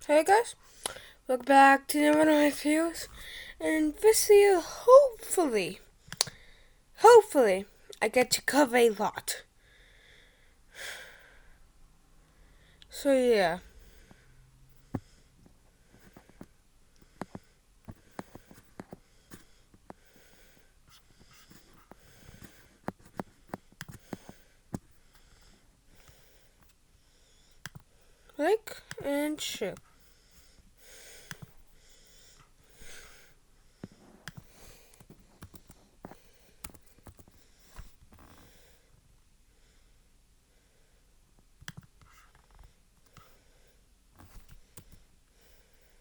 Hey guys, welcome back to one of my videos, and this video, hopefully, I get to cover a lot. So yeah. Like and share.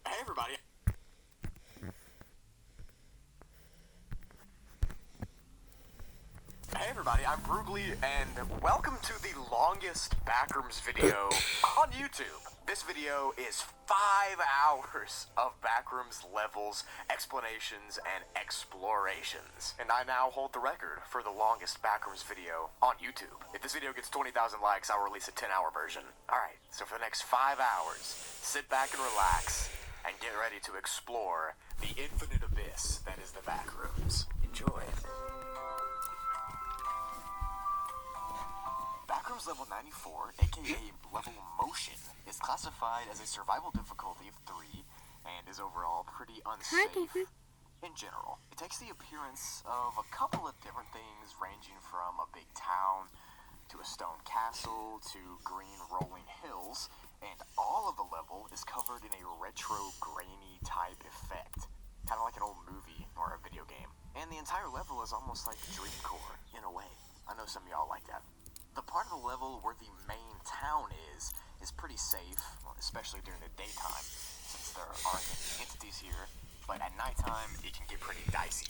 Hey everybody. Hey everybody, I'm Brugly, and welcome to the longest Backrooms video on YouTube. This video is 5 hours of Backrooms levels, explanations, and explorations. And I now hold the record for the longest Backrooms video on YouTube. If this video gets 20,000 likes, I'll release a 10-hour version. Alright, so for the next 5 hours, sit back and relax, and get ready to explore the infinite abyss that is the Backrooms. Enjoy. Backrooms level 94, aka level motion, is classified as a survival difficulty of 3 and is overall pretty unsafe in general. It takes the appearance of a couple of different things ranging from a big town to a stone castle to green rolling hills, and all of the level is covered in a retro grainy type effect, kind of like an old movie or a video game. And the entire level is almost like Dreamcore in a way. I know some of y'all like that. The part of the level where the main town is pretty safe, especially during the daytime, since there aren't any entities here, but at nighttime it can get pretty dicey.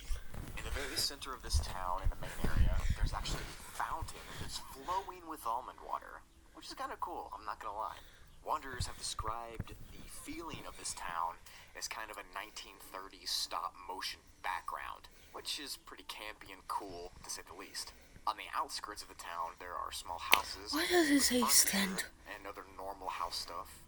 In the very center of this town, in the main area, there's actually a fountain that's flowing with almond water, which is kind of cool, I'm not gonna lie. Wanderers have described the feeling of this town as kind of a 1930s stop-motion background, which is pretty campy and cool, to say the least. On the outskirts of the town, there are small houses. Why does it say stand? And other normal house stuff.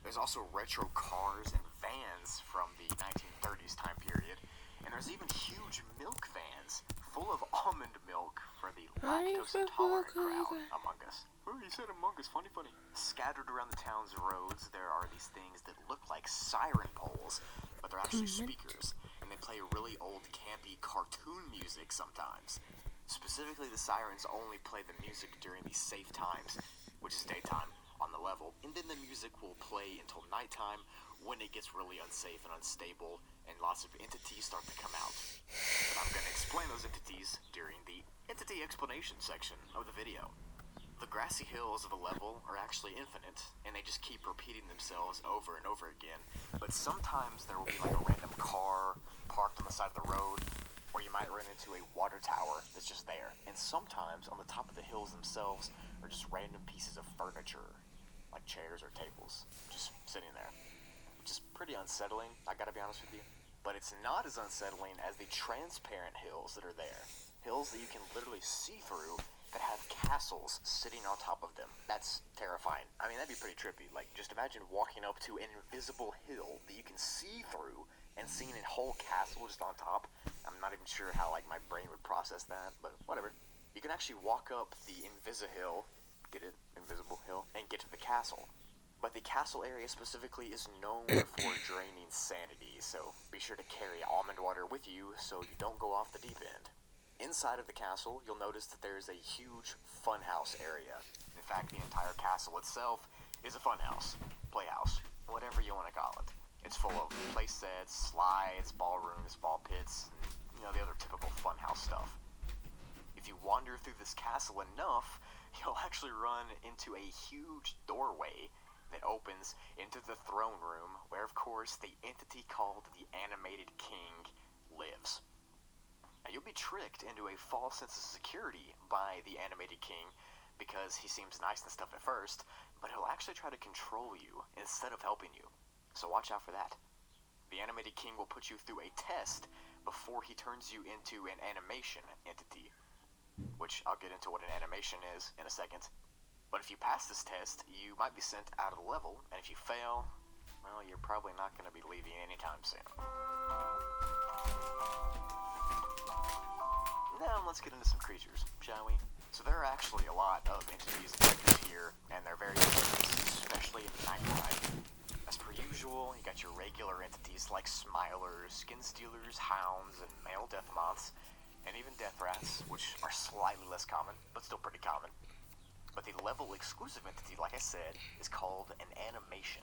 There's also retro cars and vans from the 1930s time period. And there's even huge milk vans full of almond milk for the lactose-intolerant crowd among us. Oh, you said among us. Funny. Scattered around the town's roads, there are these things that look like siren poles, but they're actually speakers. And they play really old, campy cartoon music sometimes. Specifically, the sirens only play the music during these safe times, which is daytime, on the level, and then the music will play until nighttime when it gets really unsafe and unstable, and lots of entities start to come out. But I'm going to explain those entities during the entity explanation section of the video. The grassy hills of the level are actually infinite, and they just keep repeating themselves over and over again, but sometimes there will be like a random car parked on the side of the road, or you might run into a water tower that's just there. And sometimes on the top of the hills themselves are just random pieces of furniture, like chairs or tables, just sitting there, which is pretty unsettling, I gotta be honest with you. But it's not as unsettling as the transparent hills that are there. Hills that you can literally see through that have castles sitting on top of them. That's terrifying. I mean, that'd be pretty trippy. Like, just imagine walking up to an invisible hill that you can see through and seeing a whole castle just on top. I'm not even sure how, like, my brain would process that, but whatever. You can actually walk up the Invisihill, get it? Invisible hill, and get to the castle. But the castle area specifically is known for draining sanity, so be sure to carry almond water with you so you don't go off the deep end. Inside of the castle, you'll notice that there is a huge funhouse area. In fact, the entire castle itself is a funhouse, playhouse, whatever you want to call it. It's full of play sets, slides, ballrooms, ball pits, and, the other typical funhouse stuff. If you wander through this castle enough, you'll actually run into a huge doorway that opens into the throne room, where of course the entity called the Animated King lives. Now, you'll be tricked into a false sense of security by the Animated King because he seems nice and stuff at first, but he'll actually try to control you instead of helping you. So watch out for that. The Animated King will put you through a test before he turns you into an animation entity, which I'll get into what an animation is in a second. But if you pass this test, you might be sent out of the level, and if you fail, well, you're probably not going to be leaving anytime soon. Now let's get into some creatures, shall we? So there are actually a lot of entities and creatures here, and they're very dangerous, especially in the nighttime. As per usual, you got your regular entities like Smilers, Skin Stealers, Hounds, and male death moths, and even death rats, which are slightly less common, but still pretty common. But the level exclusive entity, like I said, is called an animation.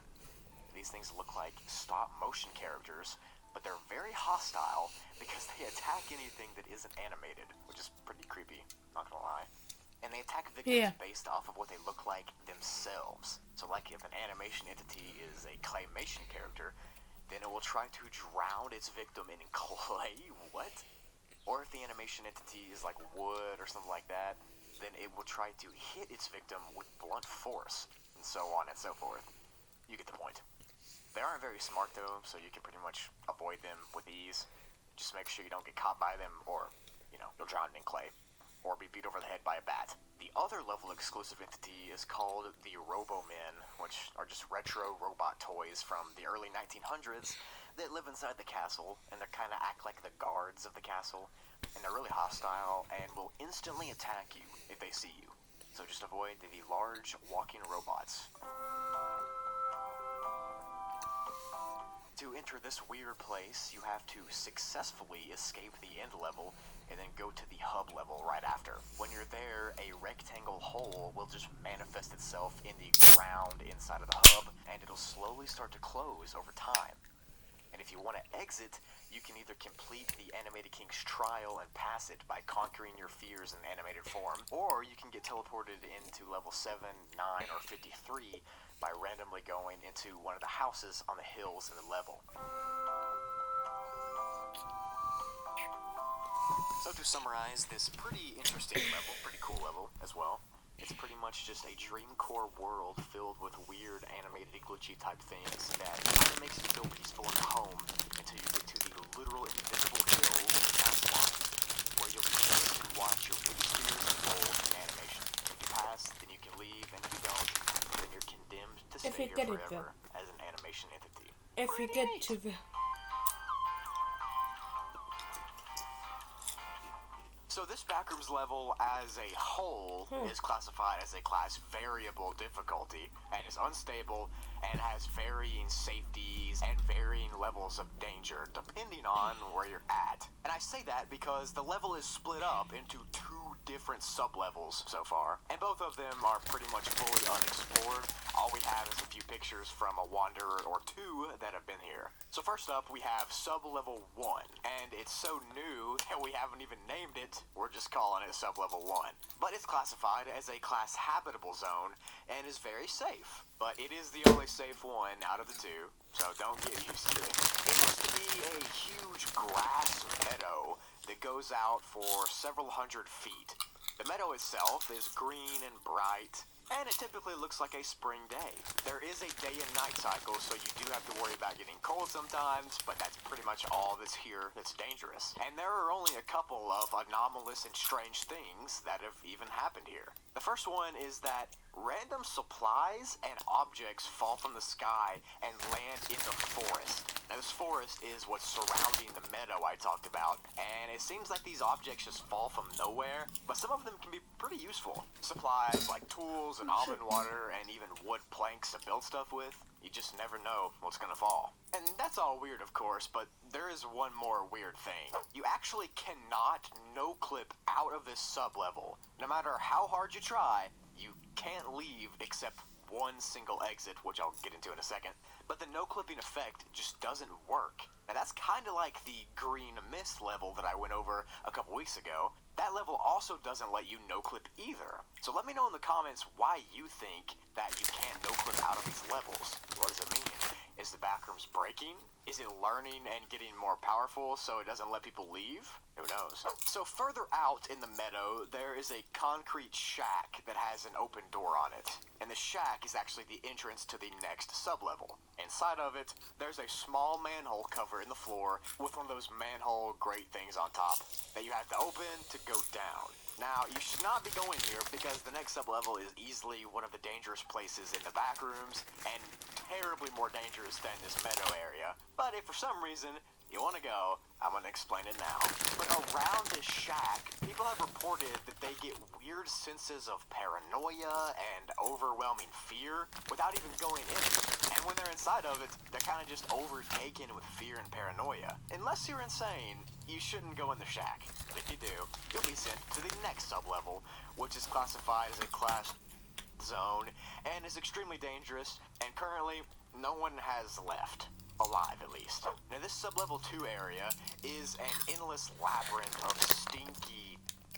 These things look like stop motion characters, but they're very hostile because they attack anything that isn't animated, which is pretty creepy, not gonna lie. And they attack victims based off of what they look like themselves. So like if an animation entity is a claymation character, then it will try to drown its victim in clay. What? Or if the animation entity is like wood or something like that, then it will try to hit its victim with blunt force, and so on and so forth. You get the point. They aren't very smart though, so you can pretty much avoid them with ease. Just make sure you don't get caught by them, or, you'll drown in clay, or be beat over the head by a bat. The other level exclusive entity is called the Robo-Men, which are just retro robot toys from the early 1900s that live inside the castle, and they kind of act like the guards of the castle, and they're really hostile and will instantly attack you if they see you. So just avoid the large walking robots. To enter this weird place, you have to successfully escape the end level and then go to the hub level right after. When you're there, a rectangle hole will just manifest itself in the ground inside of the hub, and it'll slowly start to close over time. And if you want to exit, you can either complete the Animated King's trial and pass it by conquering your fears in animated form, or you can get teleported into level 7, 9, or 53 by randomly going into one of the houses on the hills in the level. So to summarize this pretty interesting level, pretty cool level as well, it's pretty much just a Dreamcore world filled with weird animated glitchy type things that kind of makes it feel peaceful and home until you get to the literal invisible hill pass line, where you'll be forced to watch your big spheres unfold in animation. If you pass, then you can leave, and if you don't, then you're condemned to stay here forever as an animation entity. If you get to the... So this backrooms level as a whole is classified as a class variable difficulty and is unstable and has varying safeties and varying levels of danger depending on where you're at. And I say that because the level is split up into two different sub-levels so far, and both of them are pretty much fully unexplored. All we have is a few pictures from a wanderer or two that have been here. So first up, we have sub-level 1, and it's so new that we haven't even named it. We're just calling it sub-level 1. But it's classified as a class habitable zone and is very safe. But it is the only safe one out of the two, so don't get used to it. It looks to be a huge grass meadow that goes out for several hundred feet. The meadow itself is green and bright, and it typically looks like a spring day. There is a day and night cycle, so you do have to worry about getting cold sometimes, but that's pretty much all that's here that's dangerous. And there are only a couple of anomalous and strange things that have even happened here. The first one is that random supplies and objects fall from the sky and land in the forest. Now this forest is what's surrounding the meadow I talked about, and it seems like these objects just fall from nowhere, but some of them can be pretty useful. Supplies like tools and almond water and even wood planks to build stuff with. You just never know what's gonna fall. And that's all weird, of course, but there is one more weird thing. You actually cannot no-clip out of this sub-level. No matter how hard you try, you can't leave except one single exit, which I'll get into in a second. But the no-clipping effect just doesn't work. Now that's kind of like the green mist level that I went over a couple weeks ago. That level also doesn't let you no-clip either. So let me know in the comments why you think that you can't no-clip out of these levels. What does it mean? Is the backrooms breaking? Is it learning and getting more powerful so it doesn't let people leave? Who knows? So further out in the meadow, there is a concrete shack that has an open door on it. And the shack is actually the entrance to the next sub-level. Inside of it, there's a small manhole cover in the floor with one of those manhole grate things on top that you have to open to go down. Now, you should not be going here because the next sub-level is easily one of the dangerous places in the backrooms, and terribly more dangerous than this meadow area, but if for some reason you want to go, I'm going to explain it now. But around this shack, people have reported that they get weird senses of paranoia and overwhelming fear without even going in it. And when they're inside of it, they're kind of just overtaken with fear and paranoia. Unless you're insane, you shouldn't go in the shack. But if you do, you'll be sent to the next sub-level, which is classified as a class zone and is extremely dangerous, and currently no one has left. Alive, at least. Now, this sub-level 2 area is an endless labyrinth of stinky,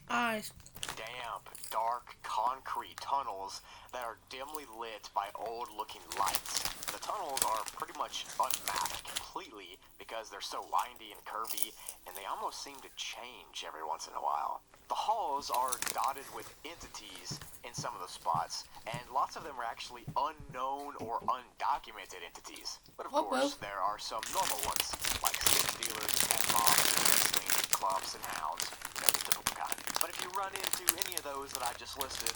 Eyes. damp, dark, concrete tunnels that are dimly lit by old-looking lights. The tunnels are pretty much unmapped completely because they're so windy and curvy, and they almost seem to change every once in a while. The halls are dotted with entities in some of the spots, and lots of them are actually unknown or undocumented entities. But of course, there are some normal ones, like snake dealers and mobs and wrestling clubs and hounds, the typical kind. But if you run into any of those that I just listed,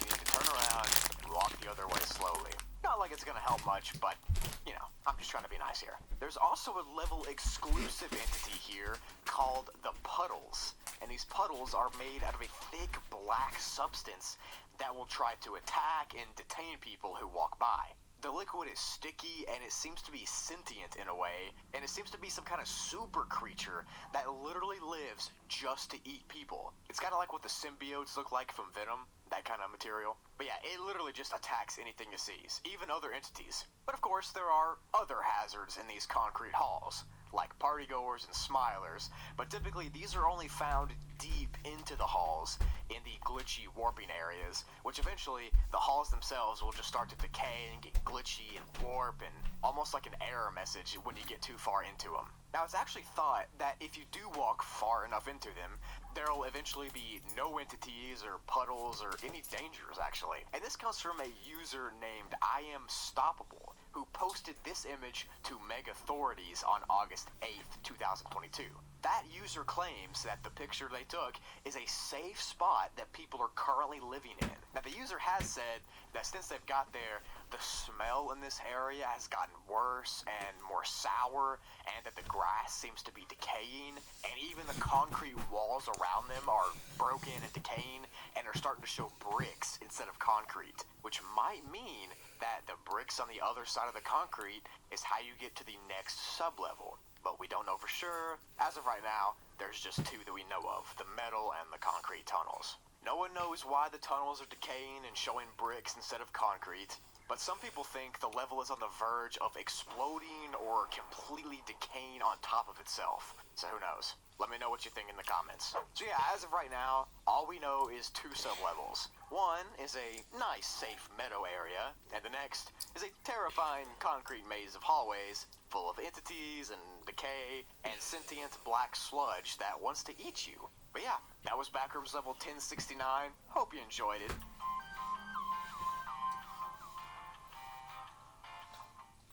you need to turn around and walk the other way slowly. Not like it's gonna help much, but, you know, I'm just trying to be nice here. There's also a level exclusive entity here called the puddles. And these puddles are made out of a thick black substance that will try to attack and detain people who walk by. The liquid is sticky and it seems to be sentient in a way, and it seems to be some kind of super creature that literally lives just to eat people. It's kind of like what the symbiotes look like from Venom, that kind of material. But yeah, it literally just attacks anything it sees, even other entities. But of course, there are other hazards in these concrete halls, like partygoers and smilers, but typically these are only found deep into the halls in the glitchy warping areas, which eventually the halls themselves will just start to decay and get glitchy and warp and almost like an error message when you get too far into them. Now, it's actually thought that if you do walk far enough into them, there'll eventually be no entities or puddles or any dangers, actually. And this comes from a user named I Am Stoppable, who posted this image to Meg authorities on August 8th, 2022. That user claims that the picture they took is a safe spot that people are currently living in. Now, the user has said that since they've got there, the smell in this area has gotten worse and more sour, and that the grass seems to be decaying, and even the concrete walls around them are broken and decaying, and are starting to show bricks instead of concrete, which might mean that the bricks on the other side of the concrete is how you get to the next sub-level. But we don't know for sure. As of right now, there's just two that we know of, the metal and the concrete tunnels. No one knows why the tunnels are decaying and showing bricks instead of concrete, but some people think the level is on the verge of exploding or completely decaying on top of itself. So who knows? Let me know what you think in the comments. So yeah, as of right now, all we know is two sub-levels. One is a nice, safe meadow area, and the next is a terrifying concrete maze of hallways full of entities and decay and sentient black sludge that wants to eat you. But yeah, that was Backrooms level 1069. Hope you enjoyed it.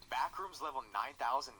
Backrooms level 9,999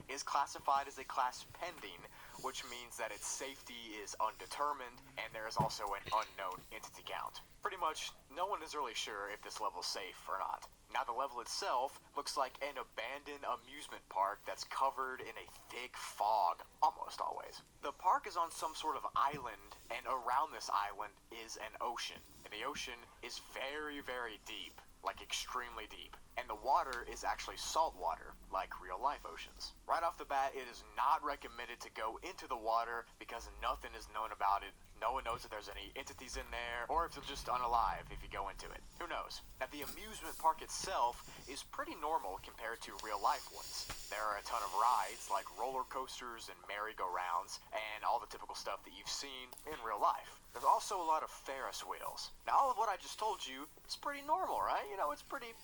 is classified as a class pending, which means that its safety is undetermined, and there is also an unknown entity count. Pretty much, no one is really sure if this level is safe or not. Now, the level itself looks like an abandoned amusement park that's covered in a thick fog, almost always. The park is on some sort of island, and around this island is an ocean. And the ocean is very, very deep, like extremely deep. And the water is actually salt water, like real-life oceans. Right off the bat, it is not recommended to go into the water because nothing is known about it. No one knows if there's any entities in there, or if you'll just unalive if you go into it. Who knows? Now, the amusement park itself is pretty normal compared to real-life ones. There are a ton of rides, like roller coasters and merry-go-rounds, and all the typical stuff that you've seen in real life. There's also a lot of Ferris wheels. Now, all of what I just told you is pretty normal, right? You know, it's pretty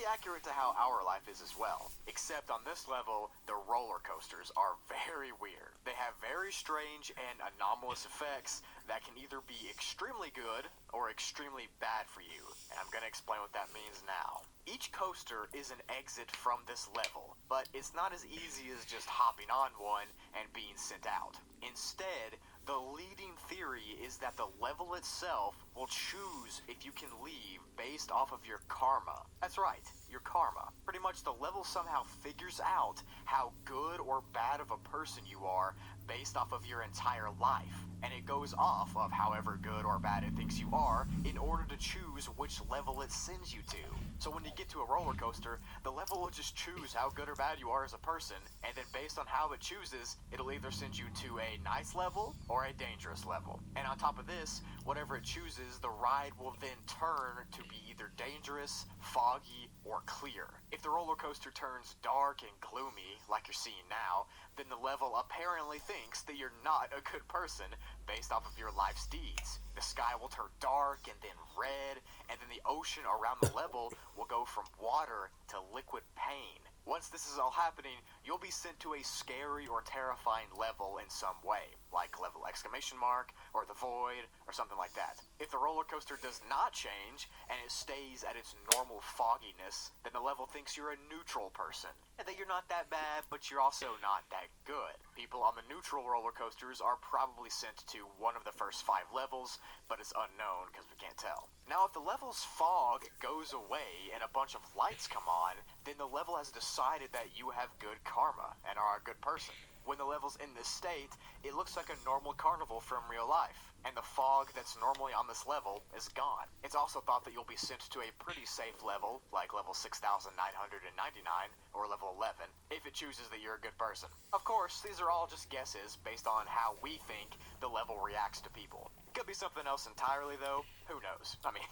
accurate to how our life is as well. Except on this level, the roller coasters are very weird. They have very strange and anomalous effects that can either be extremely good or extremely bad for you. And I'm gonna explain what that means now. Each coaster is an exit from this level, but it's not as easy as just hopping on one and being sent out. Instead, the leading theory is that the level itself will choose if you can leave based off of your karma. That's right, your karma. Pretty much the level somehow figures out how good or bad of a person you are based off of your entire life. And it goes off of however good or bad it thinks you are in order to choose which level it sends you to. So when you get to a roller coaster, the level will just choose how good or bad you are as a person, and then based on how it chooses, it'll either send you to a nice level or a dangerous level. And on top of this, whatever it chooses, the ride will then turn to be either dangerous, foggy, or clear. If the roller coaster turns dark and gloomy, like you're seeing now, then the level apparently thinks that you're not a good person based off of your life's deeds. The sky will turn dark and then red, and then the ocean around the level will go from water to liquid pain. Once this is all happening, you'll be sent to a scary or terrifying level in some way, like level exclamation mark, or the void, or something like that. If the roller coaster does not change, and it stays at its normal fogginess, then the level thinks you're a neutral person, and that you're not that bad, but you're also not that good. People on the neutral roller coasters are probably sent to one of the first 5 levels, but it's unknown because we can't tell. Now, if the level's fog goes away and a bunch of lights come on, then the level has decided that you have good karma and are a good person. When the level's in this state, it looks like a normal carnival from real life, and the fog that's normally on this level is gone. It's also thought that you'll be sent to a pretty safe level, like level 6,999 or level 11, if it chooses that you're a good person. Of course, these are all just guesses based on how we think the level reacts to people. It could be something else entirely, though. Who knows? I mean,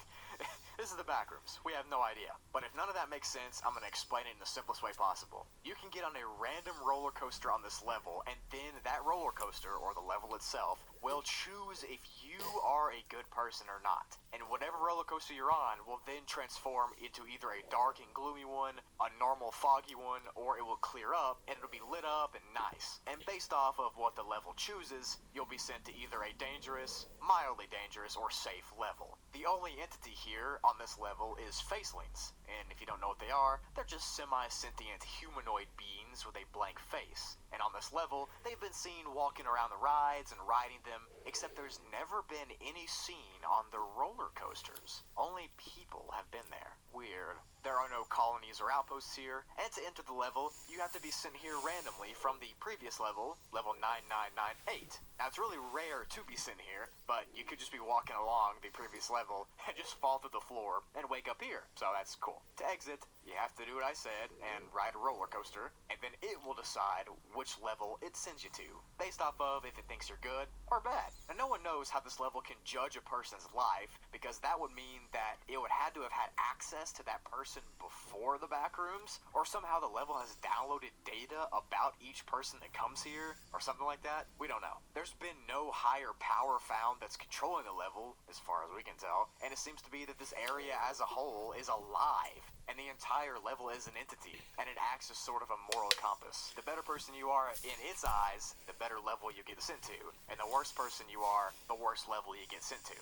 this is the backrooms. We have no idea. But if none of that makes sense, I'm going to explain it in the simplest way possible. You can get on a random roller coaster on this level, and then that roller coaster, or the level itself, will choose if you are a good person or not. And whatever roller coaster you're on will then transform into either a dark and gloomy one, a normal foggy one, or it will clear up, and it'll be lit up and nice. And based off of what the level chooses, you'll be sent to either a dangerous, mildly dangerous, or safe level. The only entity here on this level is facelings, and if you don't know what they are, they're just semi-sentient humanoid beings with a blank face. And on this level, they've been seen walking around the rides and riding them, except there's never been any scene on the roller coasters. Only people have been there. Weird. There are no colonies or outposts here, and to enter the level, you have to be sent here randomly from the previous level, level 9998. Now, it's really rare to be sent here, but you could just be walking along the previous level and just fall through the floor and wake up here, so that's cool. To exit, you have to do what I said and ride a roller coaster, and then it will decide which level it sends you to, based off of if it thinks you're good or bad. And no one knows how this level can judge a person's life, because that would mean that it would have to have had access to that person before the backrooms, or somehow the level has downloaded data about each person that comes here, or something like that. We don't know. There's been no higher power found that's controlling the level, as far as we can tell, and it seems to be that this area as a whole is alive, and the entire level is an entity, and it acts as sort of a moral compass. The better person you are in its eyes, the better level you get sent to, and the worse person you are, the worse level you get sent to.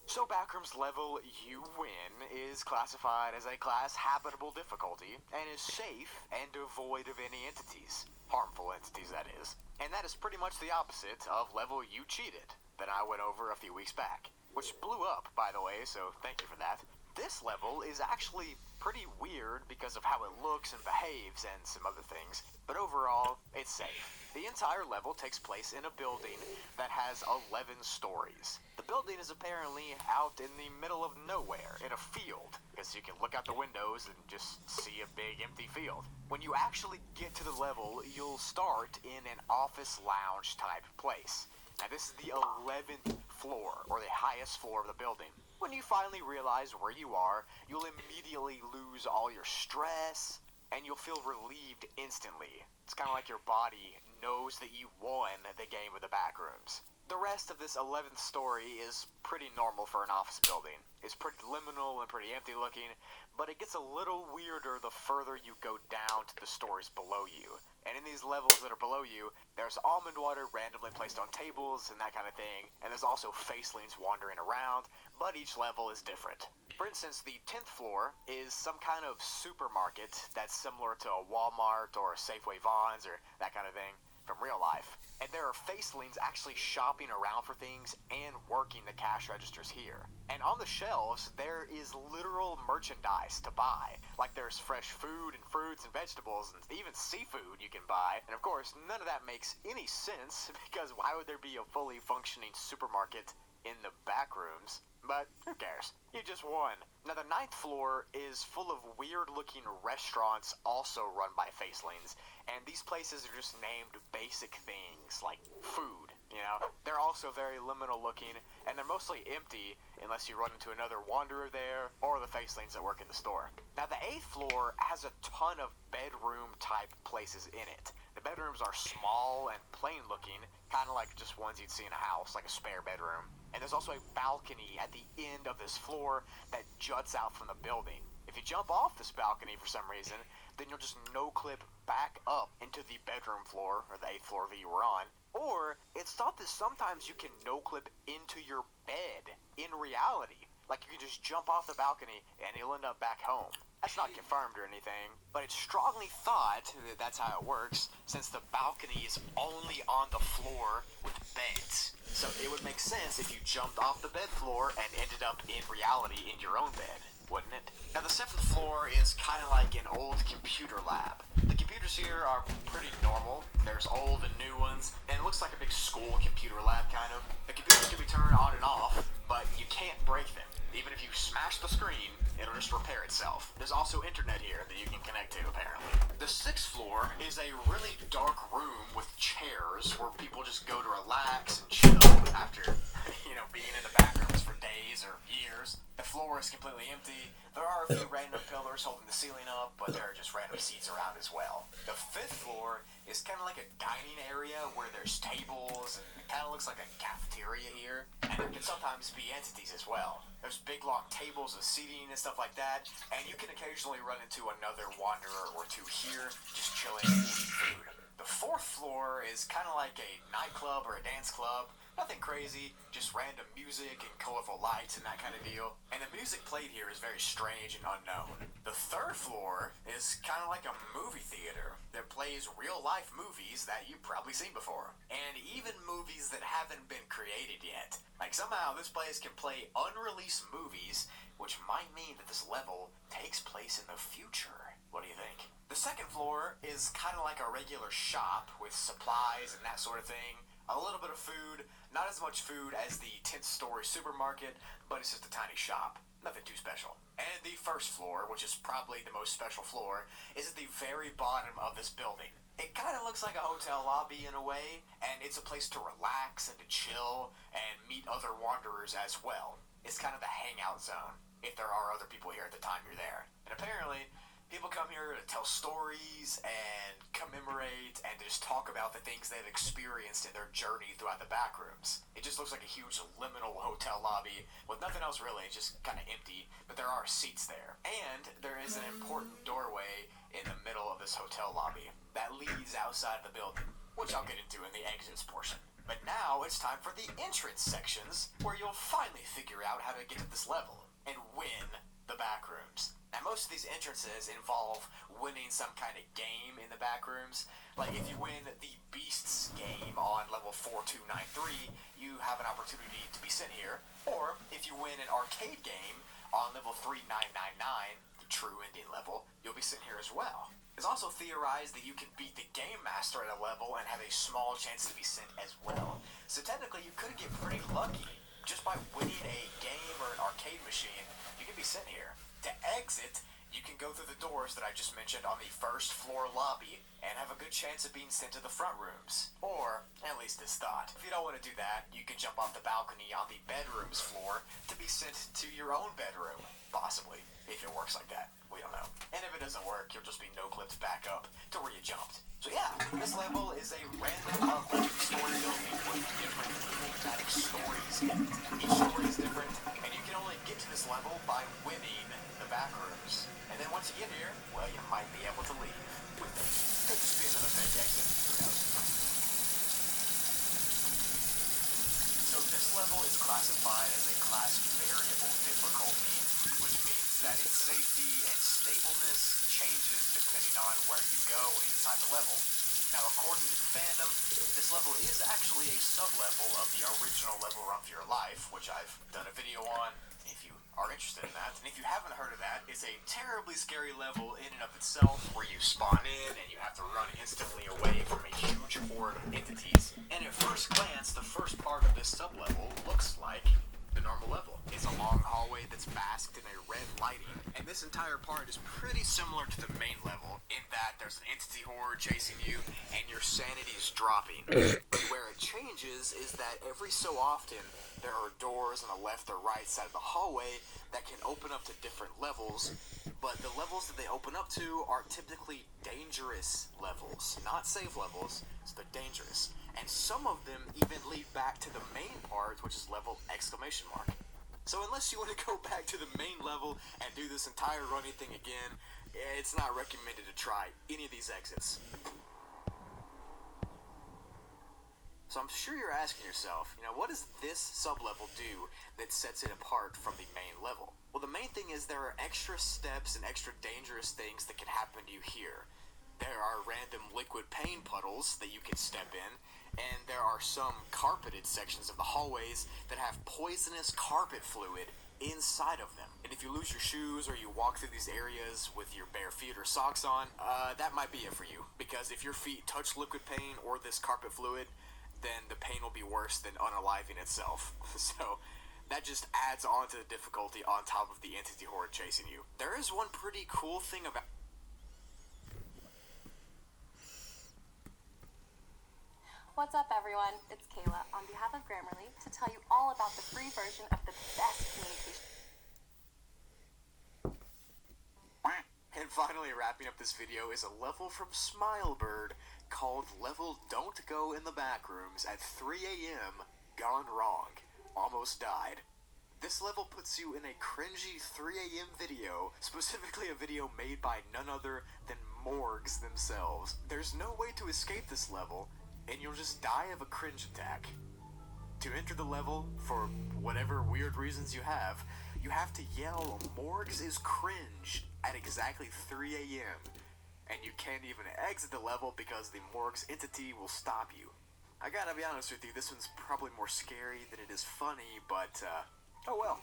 So Backrooms level you win is classified as a class habitable difficulty and is safe and devoid of any entities. Harmful entities, that is. And that is pretty much the opposite of level you cheated that I went over a few weeks back. Which blew up, by the way, so thank you for that. This level is actually pretty weird because of how it looks and behaves and some other things, but overall, it's safe. The entire level takes place in a building that has 11 stories. The building is apparently out in the middle of nowhere, in a field, because you can look out the windows and just see a big empty field. When you actually get to the level, you'll start in an office lounge type place. Now this is the 11th floor, or the highest floor of the building. When you finally realize where you are, you'll immediately lose all your stress, and you'll feel relieved instantly. It's kind of like your body knows that you won the game of the backrooms. The rest of this 11th story is pretty normal for an office building. It's pretty liminal and pretty empty looking, but it gets a little weirder the further you go down to the stories below you. And in these levels that are below you, there's almond water randomly placed on tables and that kind of thing, and there's also facelings wandering around, but each level is different. For instance, the 10th floor is some kind of supermarket that's similar to a Walmart or a Safeway Vons or that kind of thing. from real life. And there are facelings actually shopping around for things and working the cash registers here. And on the shelves, there is literal merchandise to buy. Like there's fresh food and fruits and vegetables and even seafood you can buy. And of course, none of that makes any sense because why would there be a fully functioning supermarket in the back rooms? But who cares? You just won. Now the 9th floor is full of weird looking restaurants also run by facelings, and these places are just named basic things like food, you know? They're also very liminal looking, and they're mostly empty unless you run into another wanderer there or the facelings that work in the store. Now the 8th floor has a ton of bedroom type places in it. The bedrooms are small and plain looking, kind of like just ones you'd see in a house, like a spare bedroom. And there's also a balcony at the end of this floor that juts out from the building. If you jump off this balcony for some reason, then you'll just no-clip back up into the bedroom floor, or the 8th floor that you were on. Or, it's thought that sometimes you can no-clip into your bed in reality. Like you can just jump off the balcony and you'll end up back home. That's not confirmed or anything, but it's strongly thought that that's how it works, since the balcony is only on the floor with beds. So it would make sense if you jumped off the bed floor and ended up in reality in your own bed, wouldn't it? Now the 7th floor is kind of like an old computer lab. The computers here are pretty normal. There's old and new ones, and it looks like a big school computer lab kind of. The computers can be turned on and off, but you can't break them. Even if you smash the screen, it'll just repair itself. There's also internet here that you can connect to, apparently. The 6th floor is a really dark room with chairs where people just go to relax and chill after, being in the back rooms for days or years. The floor is completely empty. There are a few random pillars holding the ceiling up, but there are just random seats around as well. The 5th floor is kind of like a dining area where there's tables, and it kind of looks like a cafeteria here. And there can sometimes be entities as well. There's big long tables with seating and stuff like that, and you can occasionally run into another wanderer or two here, just chilling and eating food. The 4th floor is kind of like a nightclub or a dance club. Nothing crazy, just random music and colorful lights and that kind of deal. And the music played here is very strange and unknown. The 3rd floor is kind of like a movie theater that plays real-life movies that you've probably seen before. And even movies that haven't been created yet. Like somehow this place can play unreleased movies, which might mean that this level takes place in the future. What do you think? The 2nd floor is kind of like a regular shop with supplies and that sort of thing. A little bit of food, not as much food as the 10th story supermarket, but it's just a tiny shop. Nothing too special. And the 1st floor, which is probably the most special floor, is at the very bottom of this building. It kind of looks like a hotel lobby in a way, and it's a place to relax and to chill and meet other wanderers as well. It's kind of the hangout zone, if there are other people here at the time you're there. And apparently, people come here to tell stories and commemorate and just talk about the things they've experienced in their journey throughout the back rooms. It just looks like a huge liminal hotel lobby with nothing else really, just kind of empty, but there are seats there. And there is an important doorway in the middle of this hotel lobby that leads outside the building, which I'll get into in the exits portion. But now it's time for the entrance sections, where you'll finally figure out how to get to this level and win the back rooms. Now, most of these entrances involve winning some kind of game in the back rooms. Like, if you win the Beasts game on level 4293, you have an opportunity to be sent here. Or, if you win an arcade game on level 3999, the true ending level, you'll be sent here as well. It's also theorized that you can beat the Game Master at a level and have a small chance to be sent as well. So technically, you could get pretty lucky. Just by winning a game or an arcade machine, you can be sent here. To exit, you can go through the doors that I just mentioned on the 1st floor lobby and have a good chance of being sent to the front rooms. Or, at least it's thought. If you don't want to do that, you can jump off the balcony on the bedrooms floor to be sent to your own bedroom. Possibly. If it works like that. We don't know. And if it doesn't work, you'll just be no-clipped back up to where you jumped. So yeah, this level is a random 11-story building with different thematic stories in it. Each story is different, and you can only get to this level by winning the back rooms. And then once you get here, well, you might be able to leave with them. Could just be another fake exit. Who knows? So this level is classified as a class variable difficulty, which means that its safety and stableness changes depending on where you go inside the level. Now, according to the fandom, this level is actually a sub-level of the original level Run for Your Life, which I've done a video on if you are interested in that. And if you haven't heard of that, it's a terribly scary level in and of itself where you spawn in and you have to run instantly away from a huge horde of entities. And at first glance, the first part of this sub-level looks like the normal level. It's a long hallway that's basked in a red lighting, and this entire part is pretty similar to the main level in that there's an entity horde chasing you and your sanity is dropping. But where it changes is that every so often there are doors on the left or right side of the hallway that can open up to different levels, but the levels that they open up to are typically dangerous levels, not safe levels, so they're dangerous. And some of them even lead back to the main part, which is level exclamation mark. So unless you want to go back to the main level and do this entire running thing again, it's not recommended to try any of these exits. So I'm sure you're asking yourself, what does this sub-level do that sets it apart from the main level? Well, the main thing is there are extra steps and extra dangerous things that can happen to you here. There are random liquid pain puddles that you can step in, and there are some carpeted sections of the hallways that have poisonous carpet fluid inside of them. And if you lose your shoes or you walk through these areas with your bare feet or socks on, that might be it for you. Because if your feet touch liquid pain or this carpet fluid, then the pain will be worse than unaliving itself. So that just adds on to the difficulty on top of the entity horde chasing you. There is one pretty cool thing about... What's up, everyone? It's Kayla on behalf of Grammarly to tell you all about the free version of the best communication. And finally, wrapping up this video is a level from Smilebird called Level Don't Go in the Backrooms at 3 a.m. Gone Wrong. Almost died. This level puts you in a cringy 3 a.m. video, specifically a video made by none other than morgues themselves. There's no way to escape this level, and you'll just die of a cringe attack. To enter the level, for whatever weird reasons you have to yell, "Morgues is cringe," at exactly 3 a.m. And you can't even exit the level because the morgues entity will stop you. I gotta be honest with you, this one's probably more scary than it is funny, but, oh well.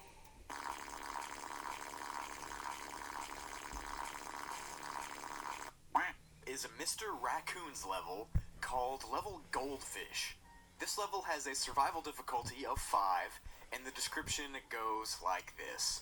Is a Mr. Raccoon's level called Level Goldfish. This level has a survival difficulty of 5, and the description goes like this.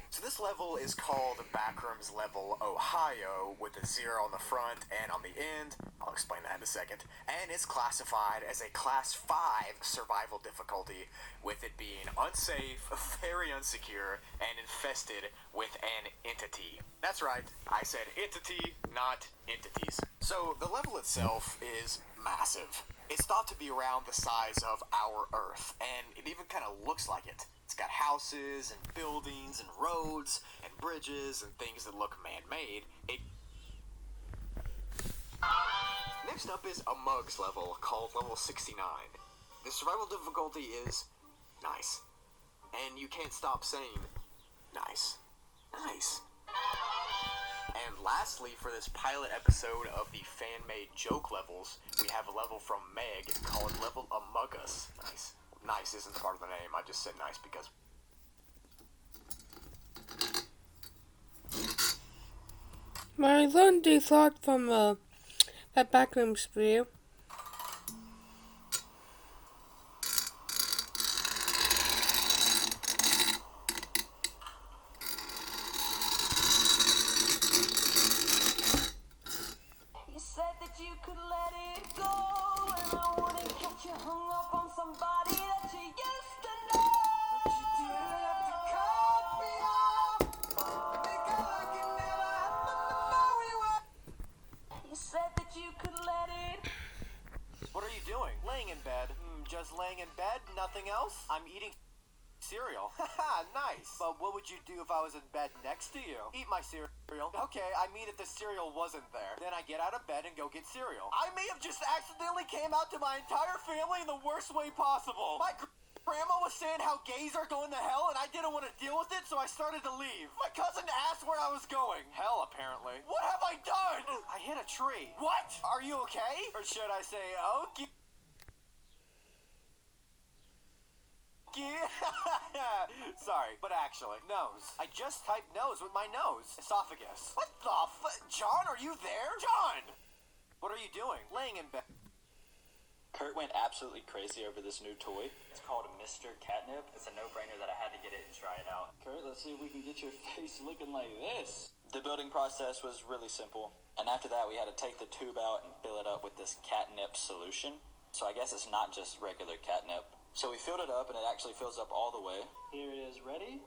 So this level is called Backrooms Level Ohio with a 0 on the front and on the end. I'll explain that in a second. And it's classified as a Class 5 survival difficulty, with it being unsafe, very unsecure, and infested with an entity. That's right, I said entity, not entities. So the level itself is massive. It's thought to be around the size of our Earth, and it even kind of looks like it. It's got houses and buildings and roads and bridges and things that look man-made. Next up is a Mugs level called Level 69. The survival difficulty is nice. And you can't stop saying nice. Nice. And lastly, for this pilot episode of the fan-made joke levels, we have a level from Meg called Level Among Us. Nice. Nice isn't part of the name, I just said nice because... My Lundy thought from that Backrooms video. You said that you could let it go, and I wouldn't catch you hung up on somebody that you used to know. But you didn't have to cut me off. Make it like it never happened before we were. You said that you could let it. What are you doing? Laying in bed. Just laying in bed? Nothing else? I'm eating cereal. Haha, nice. But what would you do if I was in bed next to you? Eat my cereal. Okay, I mean if the cereal wasn't there. Then I get out of bed and go get cereal. I may have just accidentally came out to my entire family in the worst way possible. My Grandma was saying how gays are going to hell, and I didn't want to deal with it, so I started to leave. My cousin asked where I was going. Hell, apparently. What have I done? I hit a tree. What? Are you okay? Or should I say, okay? Sorry, but actually, nose. I just typed nose with my nose. Esophagus. What the John, are you there? John! What are you doing? Laying in bed. Kurt went absolutely crazy over this new toy. It's called a Mr. Catnip. It's a no-brainer that I had to get it and try it out. Kurt, let's see if we can get your face looking like this. The building process was really simple. And after that, we had to take the tube out and fill it up with this catnip solution. So I guess it's not just regular catnip. So we filled it up, and it actually fills up all the way. Here it is. Ready?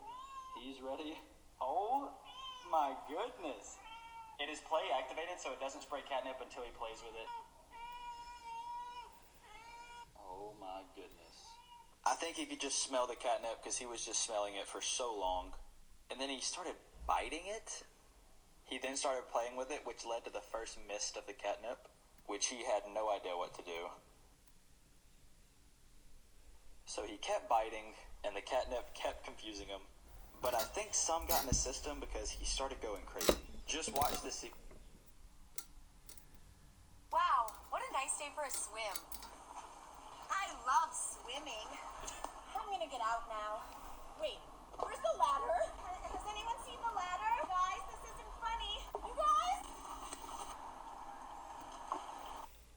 He's ready. Oh, my goodness. It is play activated, so it doesn't spray catnip until he plays with it. Oh my goodness. I think he could just smell the catnip because he was just smelling it for so long. And then he started biting it. He then started playing with it, which led to the first mist of the catnip, which he had no idea what to do. So he kept biting, and the catnip kept confusing him. But I think some got in the system because he started going crazy. Just watch this sequence. Wow, what a nice day for a swim. I love swimming. I'm gonna get out now. Wait, where's the ladder? Has anyone seen the ladder? Guys, this isn't funny. You guys?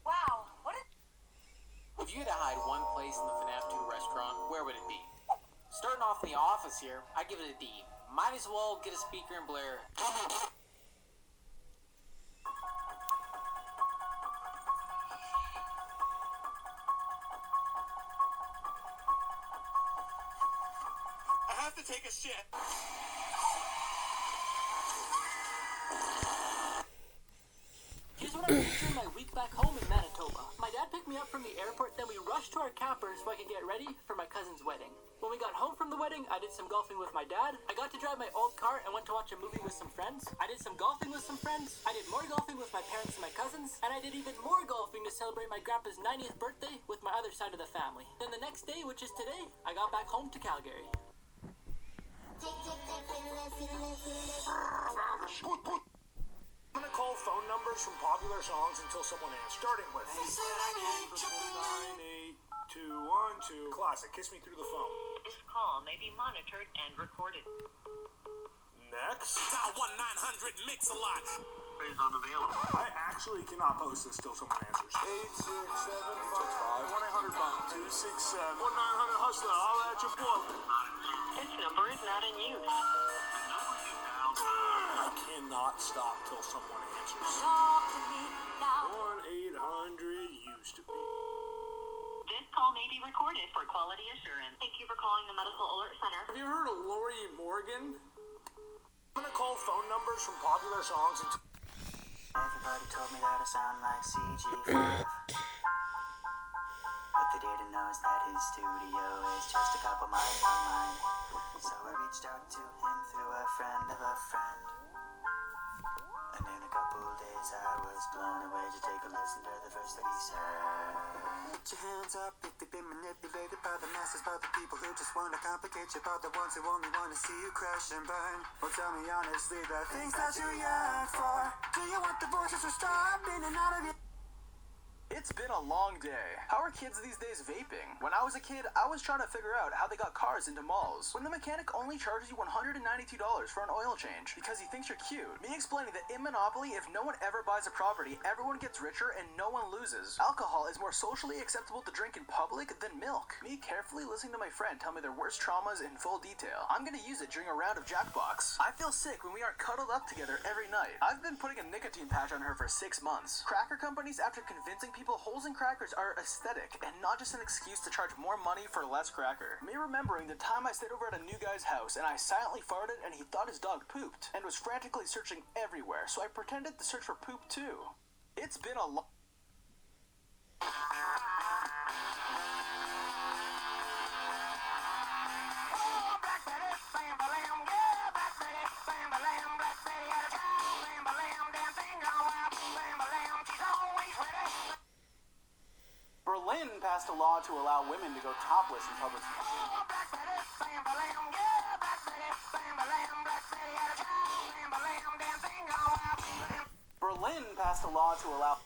Wow, what a... If you had to hide one place in the FNAF 2 restaurant, where would it be? Starting off in the office here, I'd give it a D. Might as well get a speaker and blare. I have to take a shit. Here's what I'm picturing my week back home in Manitoba. My dad picked me up from the airport, then we rushed to our camper so I could get ready for my cousin's wedding. When we got home from the wedding, I did some golfing with my dad. I got to drive my old car and went to watch a movie with some friends. I did some golfing with some friends. I did more golfing with my parents and my cousins. And I did even more golfing to celebrate my grandpa's 90th birthday with my other side of the family. Then the next day, which is today, I got back home to Calgary. I'm gonna call phone numbers from popular songs until someone answers. Starting with 98212. Classic. Kiss me through the phone. This call may be monitored and recorded. Next. Dial 1-900 mix a lot. Is unavailable. I actually cannot post this till someone answers. 867-5 1-800-267 1-900 Hustler. Holla at your boy. This number is not in use. I cannot stop till someone answers. 1-800 used to be. This call may be recorded for quality assurance. Thank you for calling the Medical Alert Center. Have you heard of Lori Morgan? I'm gonna call phone numbers from popular songs and Everybody told me that I sound like CG5. What they didn't know is that his studio is just a couple miles from mine. So I reached out to him through a friend of a friend. And in a couple days I was blown away to take a listen to the first that he said. Put your hands up if they've been manipulated by the masses, by the people who just want to complicate you, by the ones who only want to see you crash and burn. Well, tell me honestly, the things that you yearn for. Do you want the voices to stop in and out of your... It's been a long day. How are kids these days vaping? When I was a kid, I was trying to figure out how they got cars into malls. When the mechanic only charges you $192 for an oil change because he thinks you're cute. Me explaining that in Monopoly, if no one ever buys a property, everyone gets richer and no one loses. Alcohol is more socially acceptable to drink in public than milk. Me carefully listening to my friend tell me their worst traumas in full detail. I'm gonna use it during a round of Jackbox. I feel sick when we aren't cuddled up together every night. I've been putting a nicotine patch on her for 6 months. Cracker companies, after convincing people holes in crackers are aesthetic and not just an excuse to charge more money for less cracker. Me remembering the time I stayed over at a new guy's house and I silently farted and he thought his dog pooped and was frantically searching everywhere, so I pretended to search for poop too. It's been a long... Berlin passed a law to allow women to go topless in public. Berlin passed a law to allow.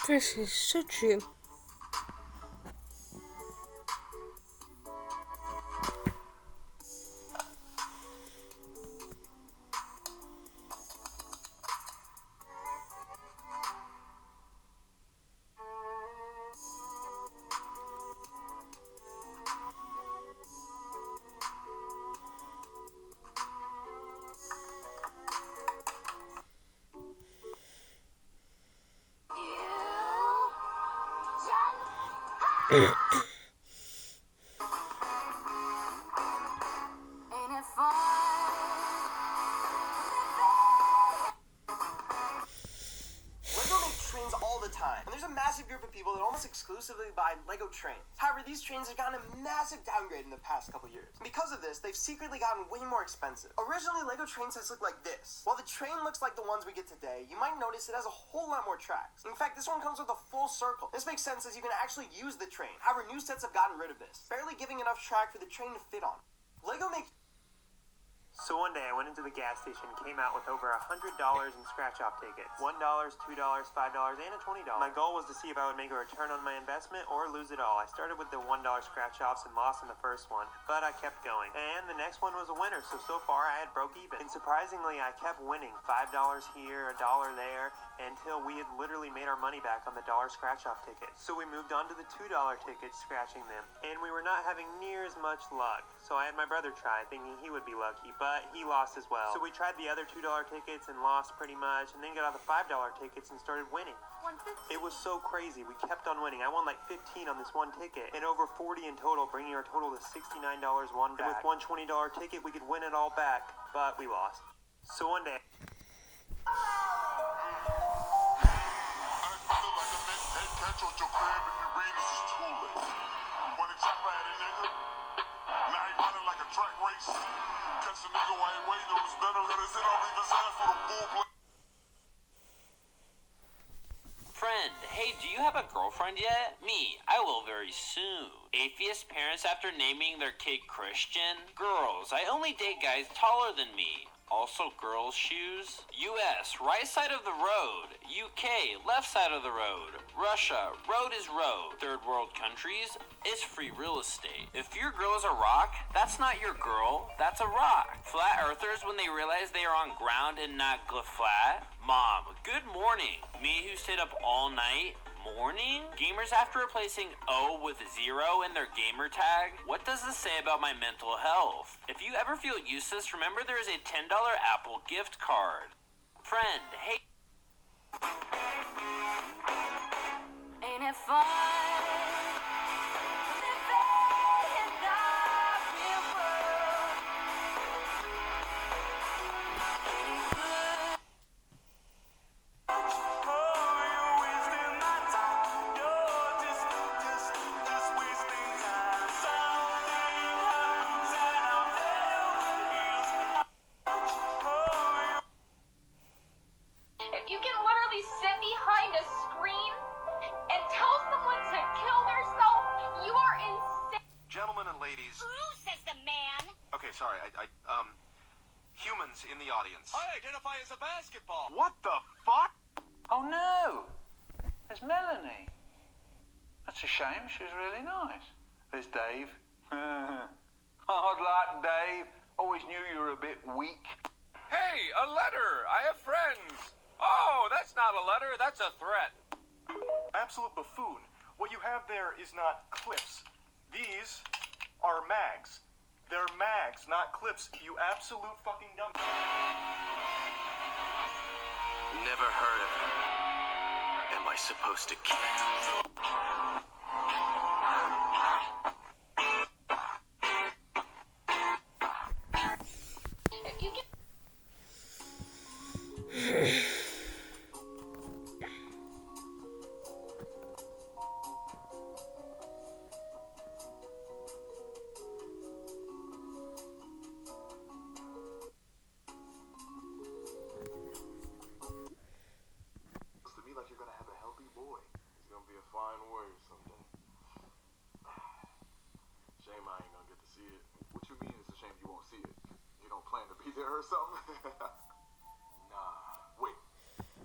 This is so true. Ain't it fun? Lego makes trains all the time, and there's a massive group of people that almost exclusively buy Lego trains. However, these trains have gotten a massive downgrade in the past couple years. Because of this, they've secretly gotten way more expensive. Originally, Lego train sets looked like this. While the train looks like the ones we get today, you might notice it has a whole lot more tracks. In fact, this one comes with a full circle. This makes sense as you can actually use the train. However, new sets have gotten rid of this, barely giving enough track for the train to fit on. Lego makes. So one day I went into the gas station and came out with over $100 in scratch-off tickets. $1, $2, $5, and a $20. My goal was to see if I would make a return on my investment or lose it all. I started with the $1 scratch-offs and lost in the first one, but I kept going. And the next one was a winner, so far I had broke even. And surprisingly, I kept winning. $5 here, $1 there, until we had literally made our money back on the $1 scratch-off tickets. So we moved on to the $2 tickets, scratching them. And we were not having near as much luck. So I had my brother try, thinking he would be lucky, but he lost as well. So we tried the other $2 tickets and lost pretty much, and then got out the $5 tickets and started winning. It was so crazy. We kept on winning. I won like 15 on this one ticket, and over 40 in total, bringing our total to $69 won back. And with one $20 ticket, we could win it all back, but we lost. So one day... Friend, hey, do you have a girlfriend yet? Me, I will very soon. Atheist parents after naming their kid Christian? Girls, I only date guys taller than me. Also girls' shoes. US, right side of the road. UK, left side of the road. Russia, road is road. Third world countries, it's free real estate. If your girl is a rock, that's not your girl, that's a rock. Flat earthers when they realize they are on ground and not flat. Mom, good morning. Me who stayed up all night. Morning? Gamers after replacing O with 0 in their gamer tag? What does this say about my mental health? If you ever feel useless, remember there is a $10 Apple gift card. Friend, hey. Ain't it fun? You can literally sit behind a screen and tell someone to kill themselves. You are insane. Gentlemen and ladies. Who says the man? Okay, sorry. Humans in the audience. I identify as a basketball. What the fuck? Oh no! There's Melanie. That's a shame, she was really nice. There's Dave. Hard luck, Dave. Always knew you were a bit weak. Hey, a letter! I have friends! Oh, that's not a letter, that's a threat. Absolute buffoon. What you have there is not clips. These are mags. They're mags, not clips. You absolute fucking dumb. Never heard of it. Am I supposed to kill? be a fine warrior someday. Shame I ain't gonna get to see it. What you mean it's a shame you won't see it? You don't plan to be there or something? Nah. Wait,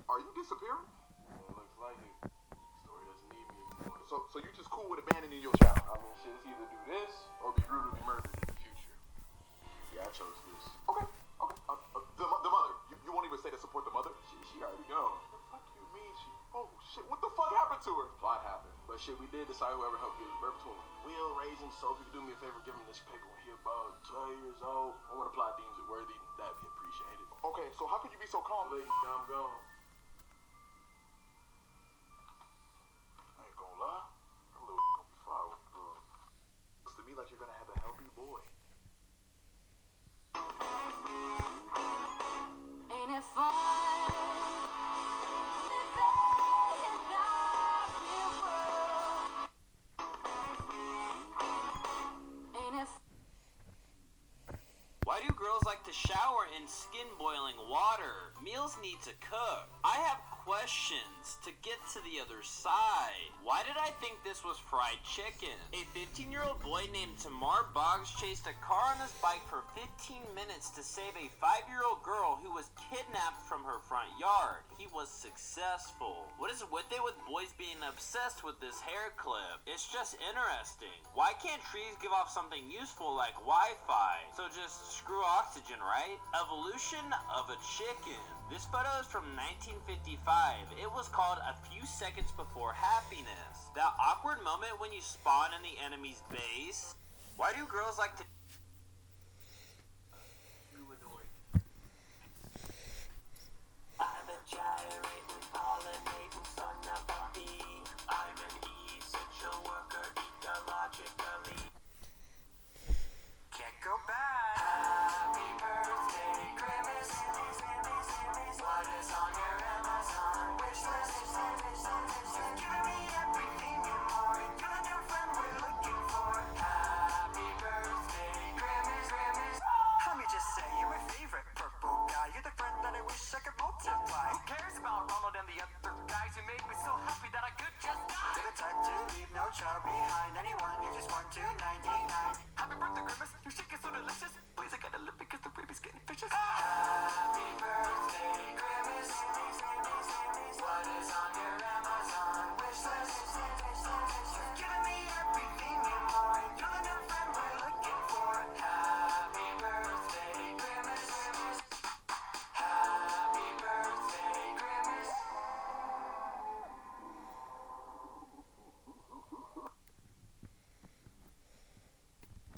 are you disappearing? Well, it looks like it. Story doesn't need me anymore. So you just cool with abandoning your child? I mean, shit, it's either do this or be brutally murdered in the future. Yeah, I chose this. Okay. The mother. You won't even say to support the mother? She already gone. What the fuck you mean she? Oh shit, what the fuck happened to her? Plot happened. But shit, we did decide whoever helped give birth to him will raise him, so if you could do me a favor, give him this paper when he about 12 years old. Or when the plot deems it worthy, that'd be appreciated. Okay, so how could you be so calm? I'm gone. I ain't gonna lie. That little gonna be fine with the girl. Looks to me like you're gonna have a healthy boy. Ain't it fun? Why do girls like to shower in skin boiling water? Meals need to cook. I have questions to get to the other side. Why did I think this was fried chicken? A 15-year-old boy named Tamar Boggs chased a car on his bike for 15 minutes to save a 5-year-old girl who was kidnapped from her front yard. He was successful. What is with it with boys being obsessed with this hair clip? It's just interesting. Why can't trees give off something useful like Wi-Fi? So just screw oxygen, right? Evolution of a chicken. This photo is from 1955. It was called A Few Seconds Before Happiness. That awkward moment when you spawn in the enemy's base. Why do girls like to... I'm a gyrating, pollinating son of a bee. I'm an essential worker ecologically. Can't go back. Happy birthday, Grimace. What is on your Amazon wish list? You've given me everything and more, and you're the new friend we're looking for. Happy birthday, Grimace. Let me just say you're my favorite purple guy. You're the friend that I wish I could multiply. Who cares about Ronald and the other guys? You made me so happy that I could just die. You're the type to leave no child behind. Anyone you just want to 99. Happy birthday, Grimace. Your shake is so delicious. Please, I gotta live because the baby's getting vicious. Happy birthday, Grimace. What is on your Amazon wish list? You've given me everything and more, and you're the new friend we're looking for. Happy birthday, Grimace. Happy birthday, Grimace.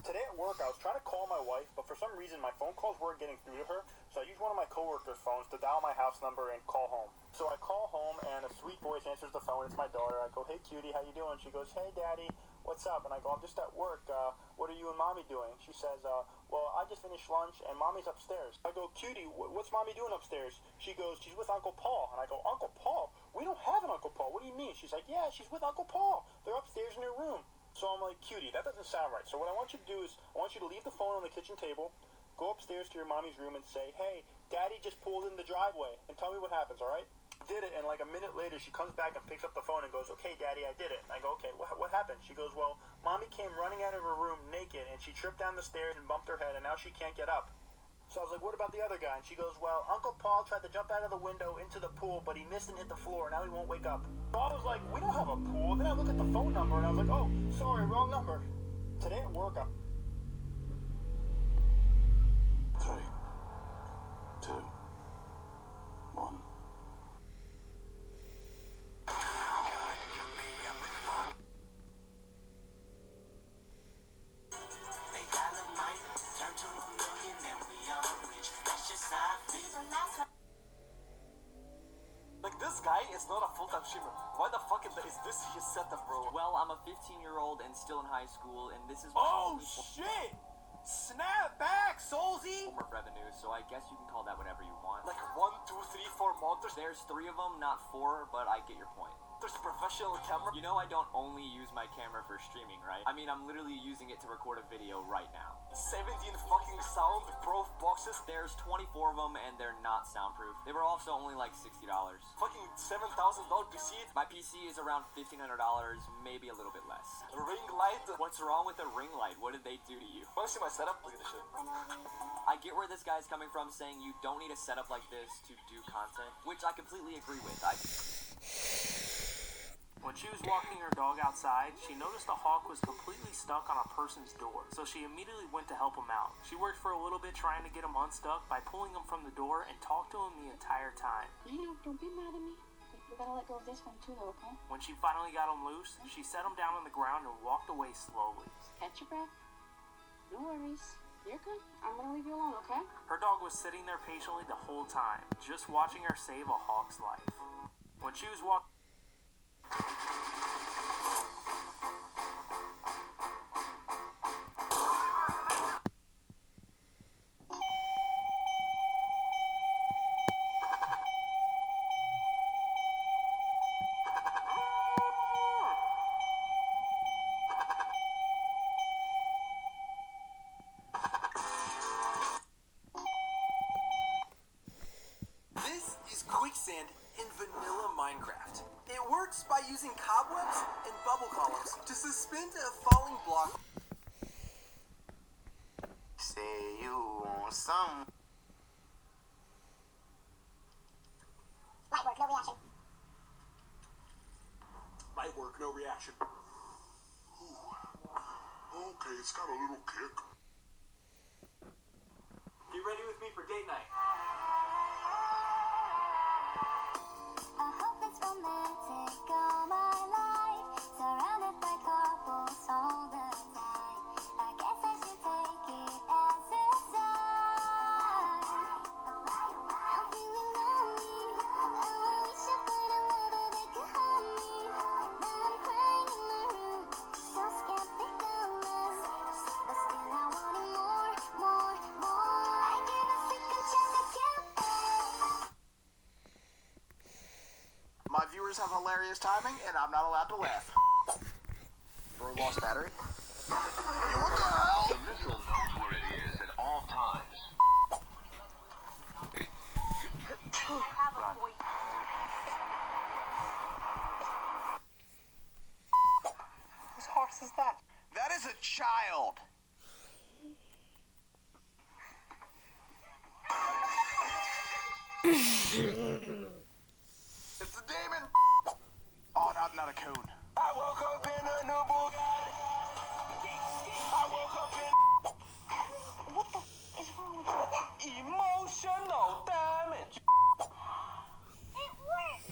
Today at work, I was trying to call my wife, but for some reason my phone calls weren't getting through to her, so I used one of my coworkers' phones to dial my house number and call home. So I call home, and a sweet voice answers the phone. It's my daughter. I go, "Hey, cutie, how you doing?" She goes, "Hey, daddy, what's up?" And I go, "I'm just at work. What are you and mommy doing?" She says, "Well, I just finished lunch, and mommy's upstairs." I go, "Cutie, what's mommy doing upstairs?" She goes, "She's with Uncle Paul." And I go, "Uncle Paul? We don't have an Uncle Paul. What do you mean?" She's like, "Yeah, she's with Uncle Paul. They're upstairs in their room." So I'm like, "Cutie, that doesn't sound right. So what I want you to do is, I want you to leave the phone on the kitchen table, go upstairs to your mommy's room and say, 'Hey, daddy just pulled in the driveway,' and tell me what happens, all right?" Did it, and like a minute later, she comes back and picks up the phone and goes, "Okay, daddy, I did it." And I go, "Okay, what happened?" She goes, "Well, mommy came running out of her room naked, and she tripped down the stairs and bumped her head, and now she can't get up." So I was like, "What about the other guy?" And she goes, "Well, Uncle Paul tried to jump out of the window into the pool, but he missed and hit the floor. Now he won't wake up." So I was like, "We don't have a pool." Then I look at the phone number, and I was like, "Oh, sorry, wrong number." Today at work, I'm... 3, 2, 1. Like, this guy is not a full-time streamer. Why the fuck is this his setup, bro? Well, I'm a 15-year-old and still in high school, and this is Oh, shit! Snap back, Soulsy! form of revenue, so I guess you can call that whatever you want. Like 1, 2, 3, 4 monsters. There's 3 of them, not 4, but I get your point. There's professional professional camera. You know I don't only use my camera for streaming, right? I mean, I'm literally using it to record a video right now. 17 fucking soundproof boxes. There's 24 of them, and they're not soundproof. They were also only like $60. Fucking $7,000 PC. My PC is around $1,500, maybe a little bit less. Ring light. What's wrong with a ring light? What did they do to you? Wanna see my setup? Look at this shit. I get where this guy's coming from, saying you don't need a setup like this to do content, which I completely agree with. When she was walking her dog outside, she noticed a hawk was completely stuck on a person's door, so she immediately went to help him out. She worked for a little bit trying to get him unstuck by pulling him from the door and talked to him the entire time. I know, don't be mad at me. We gotta let go of this one too, though, okay? When she finally got him loose, she set him down on the ground and walked away slowly. Catch your breath. No worries. You're good. I'm gonna leave you alone, okay? Her dog was sitting there patiently the whole time, just watching her save a hawk's life. When she was walking... This is quicksand in vanilla Minecraft. It works by using cobwebs and bubble columns to suspend a falling block. Say you want some. Light work, no reaction. Light work, no reaction. Okay, it's got a little kick. Get ready with me for date night. I hope it's romantic all my life, surrounded by couples all the time. I guess I should take it as a sign. Hope you know me. I wish I found a lover that could hold me. Now I'm crying in my room, so skeptical, but still I wanted more. I give a second chance at you. My viewers have hilarious timing, and I'm not allowed to laugh. Bro lost battery. What the hell? The missile knows where it is at all times. I have a boyfriend. Whose horse is that? That is a child. It's a demon. Oh, not a coon. I woke up in a new Bugatti. I woke up in... What the f is wrong with you? Emotional damage. It worked!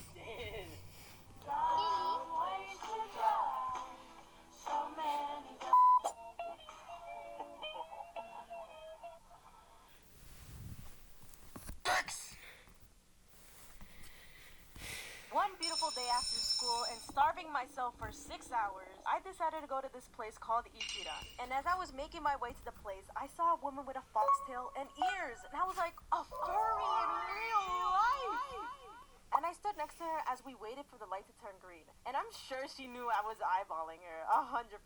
One beautiful day after school and starving myself for 6 hours, I decided to go to this place called Ichiran. And as I was making my way to the place, I saw a woman with a foxtail and ears. And I was like, a furry in real life! And I stood next to her as we waited for the light to turn green. And I'm sure she knew I was eyeballing her, 100%.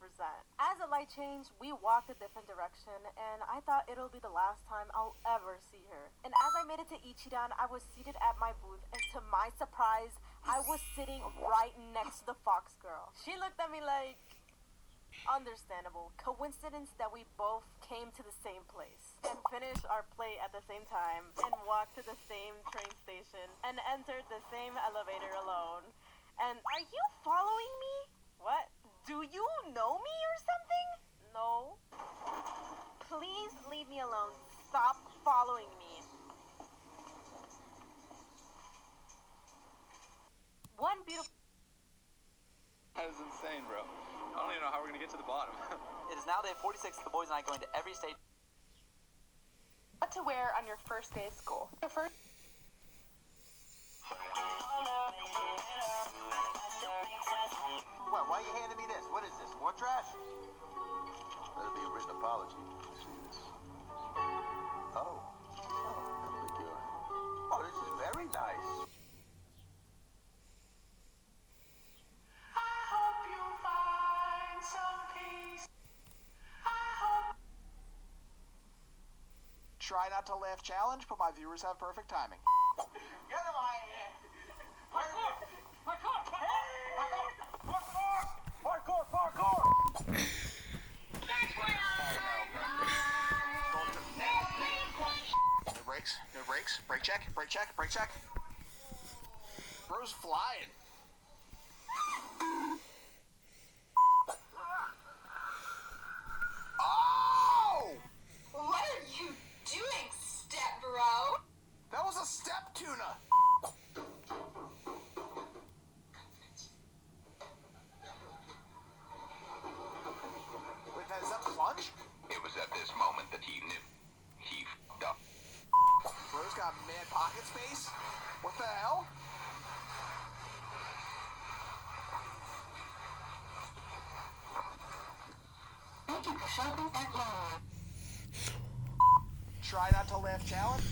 As the light changed, we walked a different direction, and I thought it'll be the last time I'll ever see her. And as I made it to Ichiran, I was seated at my booth, and to my surprise, I was sitting right next to the fox girl. She looked at me like, understandable. Coincidence that we both came to the same place and finished our play at the same time and walked to the same train station and entered the same elevator alone. And are you following me? What? Do you know me or something? No. Please leave me alone. Stop following me. One beautiful... That is insane, bro. I don't even know how we're gonna get to the bottom. It is now day 46. The boys and I going to every state. What to wear on your first day of school? Your first... What? Why are you handing me this? What is this? More trash? That'll be a written apology. See this? Oh. No big deal. Oh, this is very nice. Try not to laugh challenge, but my viewers have perfect timing. Get him out of here! Parkour! Parkour! No brakes. No brakes. Brake check. Brake check. Brake check. Bro's flying. Oh! What are you doing, step bro? That was a step tuna. Wait, is that plunge? It was at this moment that he knew. He f***ed up. Bro's got mad pocket space? What the hell? Try not to laugh challenge.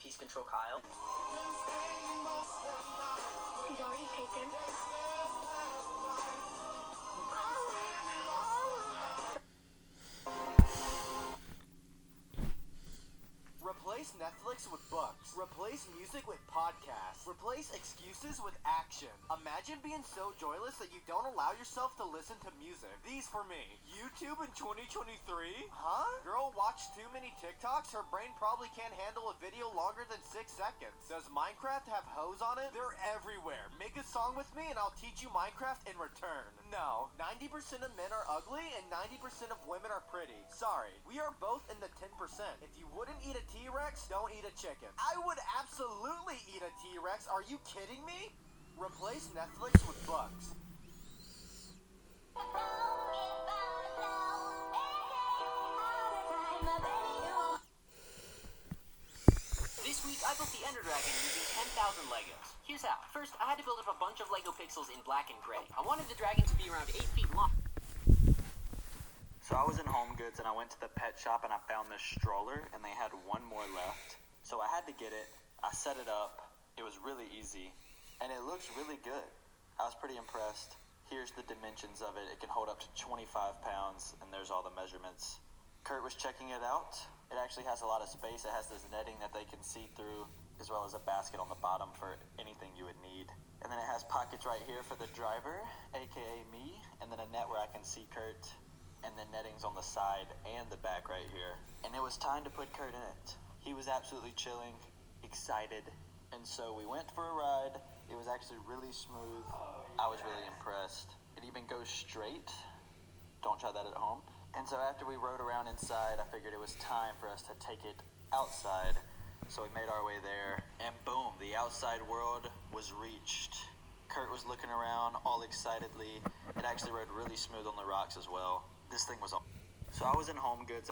Peace Control Kyle. He's already taken. Replace Netflix with books. Replace music with podcasts. Replace excuses with action. Imagine being so joyless that you don't allow yourself to listen to music. These for me. YouTube in 2023? Huh? Girl watched too many TikToks? Her brain probably can't handle a video longer than 6 seconds. Does Minecraft have hoes on it? They're everywhere. Make a song with me and I'll teach you Minecraft in return. No. 90% of men are ugly and 90% of women are pretty. Sorry. We are both in the 10%. If you wouldn't eat a T-Rex, don't eat a chicken. I would absolutely eat a T-Rex. Are you kidding me? Replace Netflix with books. This week, I built the Ender Dragon using 10,000 Legos. Here's how. First, I had to build up a bunch of Lego pixels in black and gray. I wanted the dragon to be around 8 feet long. So I was in Home Goods and I went to the pet shop and I found this stroller and they had one more left. So I had to get it. I set it up. It was really easy and it looks really good. I was pretty impressed. Here's the dimensions of it. It can hold up to 25 pounds and there's all the measurements. Kurt was checking it out. It actually has a lot of space. It has this netting that they can see through, as well as a basket on the bottom for anything you would need. And then it has pockets right here for the driver, aka me, and then a net where I can see Kurt, and then nettings on the side and the back right here. And it was time to put Kurt in it. He was absolutely chilling, excited, and so we went for a ride. It was actually really smooth. I was really impressed. It even goes straight. Don't try that at home. And so after we rode around inside, I figured it was time for us to take it outside. So we made our way there, and boom, the outside world was reached. Kurt was looking around all excitedly. It actually rode really smooth on the rocks as well. This thing was awesome. So I was in Home Goods.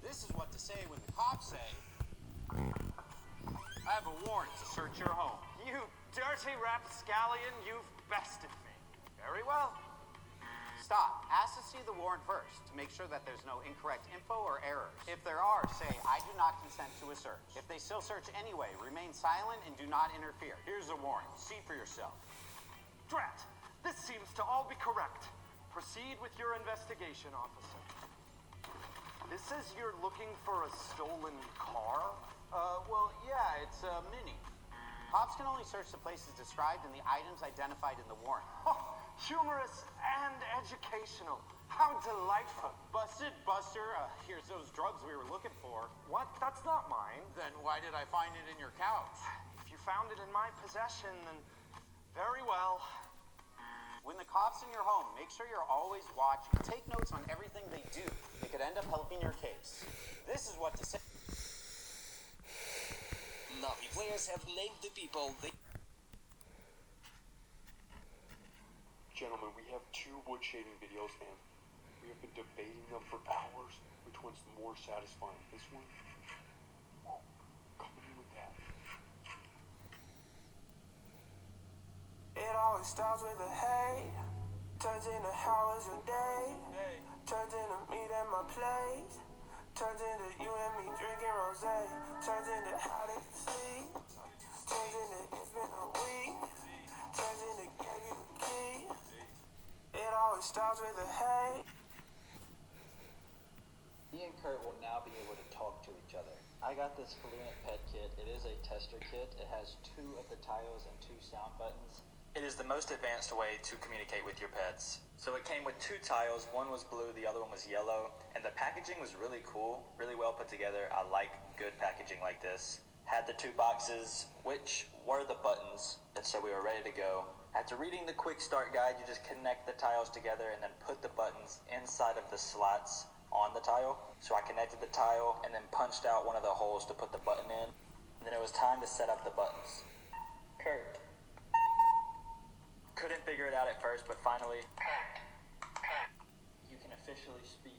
This is what to say when the cops say, I have a warrant to search your home. You dirty rapscallion, you've bested me. Very well. Stop. Ask to see the warrant first to make sure that there's no incorrect info or errors. If there are, say, I do not consent to a search. If they still search anyway, remain silent and do not interfere. Here's the warrant. See for yourself. Drat, this seems to all be correct. Proceed with your investigation, officer. This says you're looking for a stolen car? Well, yeah, it's a Mini. Cops can only search the places described and the items identified in the warrant. Oh, humorous and educational. How delightful. Busted, Buster. Here's those drugs we were looking for. What? That's not mine. Then why did I find it in your couch? If you found it in my possession, then very well. When the cops in your home, make sure you're always watching. Take notes on everything they do. It could end up helping your case. This is what to say. Navi players have named the people they... Gentlemen, we have 2 wood shaving videos and we have been debating them for hours. Which one's more satisfying? This one? Whoa, coming in with that. It always starts with a hey. Turns into how was your day? Turns into meat at my place. Turns into you and me drinking rosé. Turns into how did you sleep? Turns into it's been a week. Turns into gave you the key. It always starts with a hey. Me and Kurt will now be able to talk to each other. I got this Fluent Pet Kit. It is a tester kit. It has 2 of the tiles and 2 sound buttons. It is the most advanced way to communicate with your pets. So it came with 2 tiles. One was blue, the other one was yellow. And the packaging was really cool, really well put together. I like good packaging like this. Had the 2 boxes, which were the buttons. And so we were ready to go. After reading the quick start guide, you just connect the tiles together and then put the buttons inside of the slots on the tile. So I connected the tile and then punched out one of the holes to put the button in. And then it was time to set up the buttons. Kurt. Couldn't figure it out at first, but finally, you can officially speak.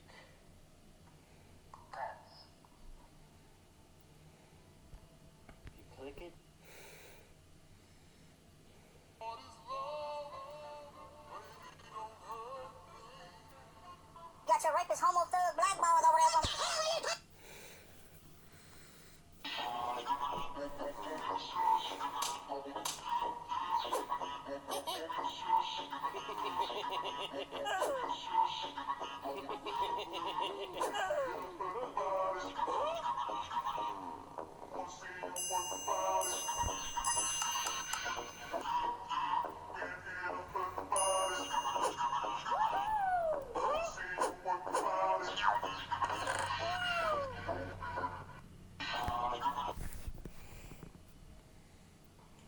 You click it. Got your rapist, homo, thug, black mama over there.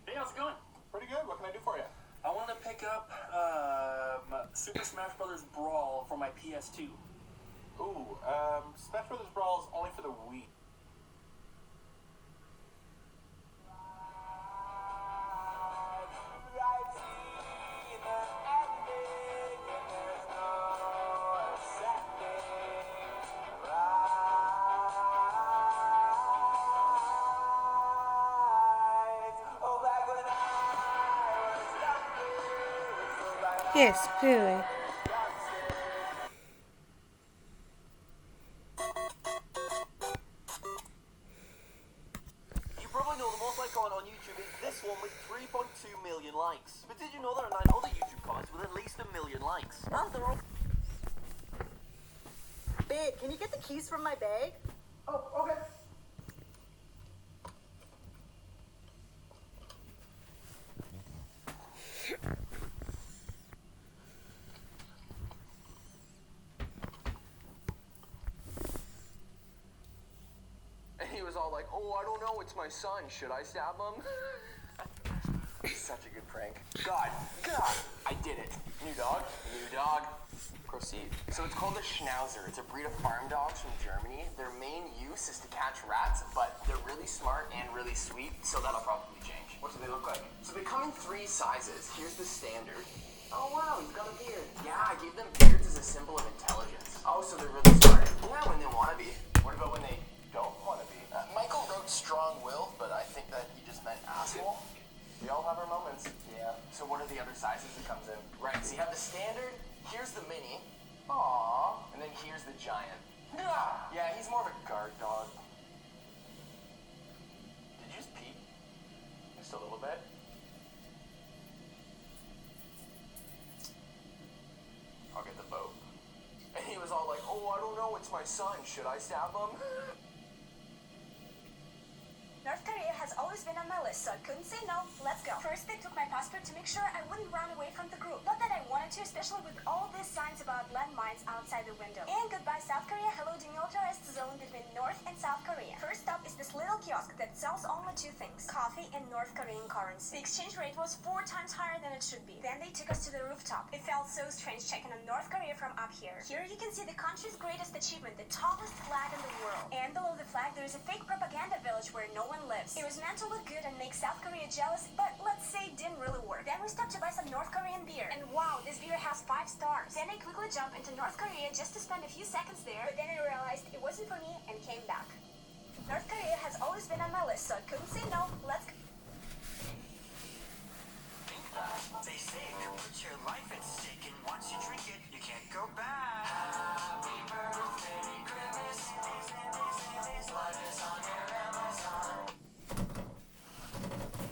Hey, how's it going? Pretty good. What can I do for you? I wanted to pick up Super Smash Bros. Brawl for my PS2. Ooh, Smash Brothers Brawl is only for the Wii. Yes, clearly. You probably know the most icon on YouTube is this one with 3.2 million likes. But did you know there are 9 other YouTube comments with at least 1 million likes? And they're all... Babe, can you get the keys from my bag? Oh, okay. And he was all like, oh, I don't know, it's my son. Should I stab him? Such a good prank. God, I did it. New dog? New dog. Proceed. So it's called a Schnauzer. It's a breed of farm dogs from Germany. Their main use is to catch rats, but they're really smart and really sweet, so that'll probably change. What do they look like? So they come in 3 sizes. Here's the standard. Oh wow, he's got a beard. Yeah, I gave them beards as a symbol of intelligence. Oh, so they're really smart. Yeah, when they want to be. What about when they don't want to be? Michael wrote strong-willed, but I think that he just meant asshole. We all have our moments. Yeah. So what are the other sizes it comes in? Right, so you have the standard, here's the mini. Aww. And then here's the giant. Yeah, he's more of a guard dog. Did you just pee? Just a little bit? I'll get the boat. And he was all like, oh, I don't know, it's my son. Should I stab him? North Korea has always been on my list, so I couldn't say no. Let's go. First, they took my passport to make sure I wouldn't run away from the group. Not that I wanted to, especially with all these signs about landmines outside the window. And goodbye South Korea, hello demilitarized zone between North and South Korea. First up is this little kiosk that sells only 2 things, coffee and North Korean currency. The exchange rate was 4 times higher than it should be. Then they took us to the rooftop. It felt so strange checking on North Korea from up here. Here you can see the country's greatest achievement, the tallest flag in the world. And below the flag there is a fake propaganda village where no one lives. It was meant to look good and make South Korea jealous, but let's say it didn't really work. Then we stopped to buy some North Korean beer, and wow, this beer has 5 stars. Then I quickly jumped into North Korea just to spend a few seconds there, but then I realized it wasn't for me and came back. North Korea has always been on my list, so I couldn't say no. Let's go. They go back. Happy birthday, Grimace. What is on your Amazon?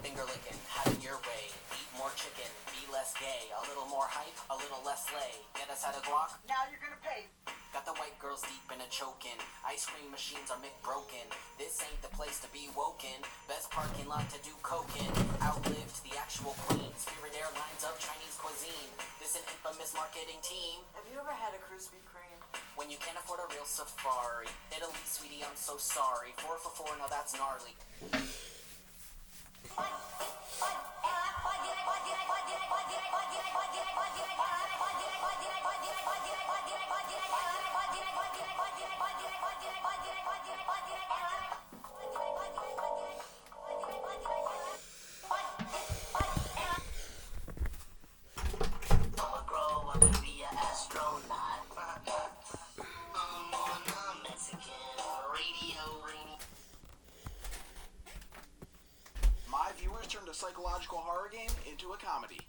Finger licking, having your way. Eat more chicken, be less gay. A little more hype, a little less lay. Get us out of guac. Now you're gonna pay. Got the white girls deep in a chokin'. Ice cream machines are broken. This ain't the place to be woken. Best parking lot to do coke in. Outlived the actual queen. Spirit Airlines of Chinese cuisine. This an infamous marketing team. Have you ever had a Krispy Kreme? When you can't afford a real safari. Italy, sweetie, I'm so sorry. 4 for 4, now that's gnarly. My viewers turned a psychological horror game into a comedy.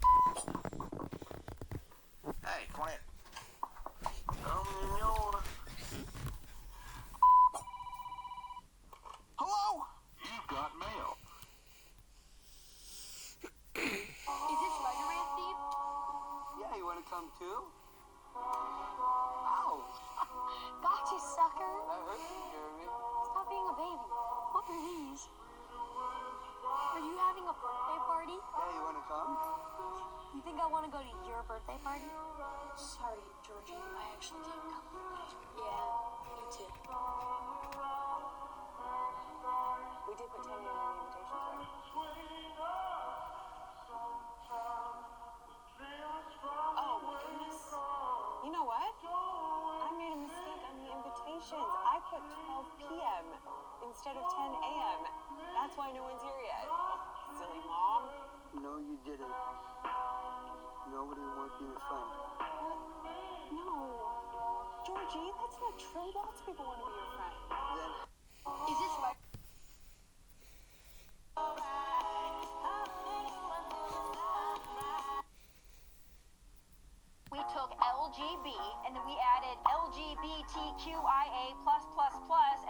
Hey, come on in. Hello? You've got mail. Is this Spider-Man Steve? Yeah, you wanna come too? Gotcha, sucker. That hurt you, Jeremy. Stop being a baby. What are these? Are you having a birthday party? Yeah, you wanna come? You think I want to go to your birthday party? Sorry, Georgie. I actually can't come. Yeah, me too. We did put 10 in the invitations, right? Oh, my goodness. You know what? I made a mistake on the invitations. I put 12 p.m. instead of 10 a.m. That's why no one's here yet. Silly mom. No, you didn't. Nobody wants you to friend. No. Georgie, that's not true. Lots of people want to be your friend. Then Is this right? We took LGB and then we added LGBTQIA+++,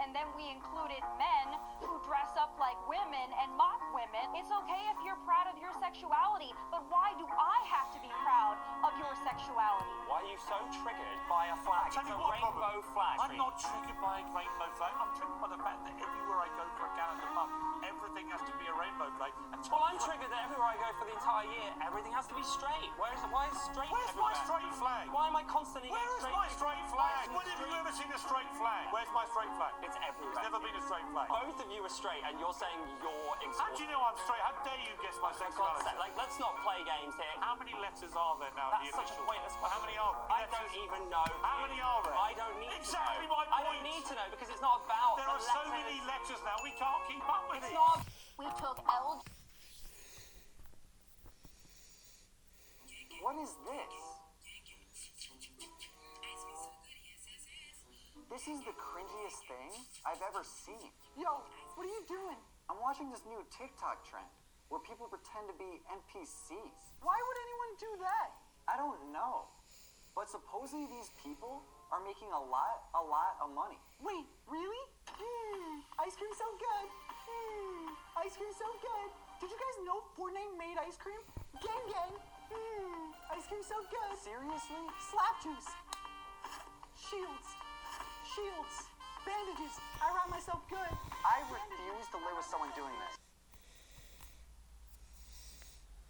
and then we included men who dress up like women and mock women. It's okay if you're proud of your sexuality, but why do I have to be proud of your sexuality? Why are you so triggered by a flag? It's a rainbow flag. I'm not triggered by a rainbow flag. I'm triggered by the fact that everywhere I go for a calendar month, everything has to be a rainbow flag. Well, I'm triggered that everywhere I go for the entire year, everything has to be straight. Why is straight Where's my everywhere? straight flag? Why am I constantly Where getting is my straight flag? When have you ever seen a straight flag? Where's my straight flag? It's everywhere. There's never been a straight flag. Both of you are straight, and you're saying you're How do you know I'm straight? How dare you guess my sexuality? Like, let's not play games here. How many letters are there now in the That's such a initials? pointless question. How many are there? I don't even know. How many are there? I don't need Exactly to know. my point. I don't need to know because it's not about There the are so letters. many letters now, we can't keep up with It's it. not. We took LG. what is this? This is the cringiest thing I've ever seen. Yo, what are you doing? I'm watching this new TikTok trend where people pretend to be NPCs. Why would anyone do that? I don't know. But supposedly these people are making a lot of money. Wait, really? Ice cream so good. Ice cream so good. Did you guys know Fortnite made ice cream? Gang gang. Ice cream so good. Seriously? Slap juice. Shields. Bandages. I wrap myself good. I refuse to live with someone doing this.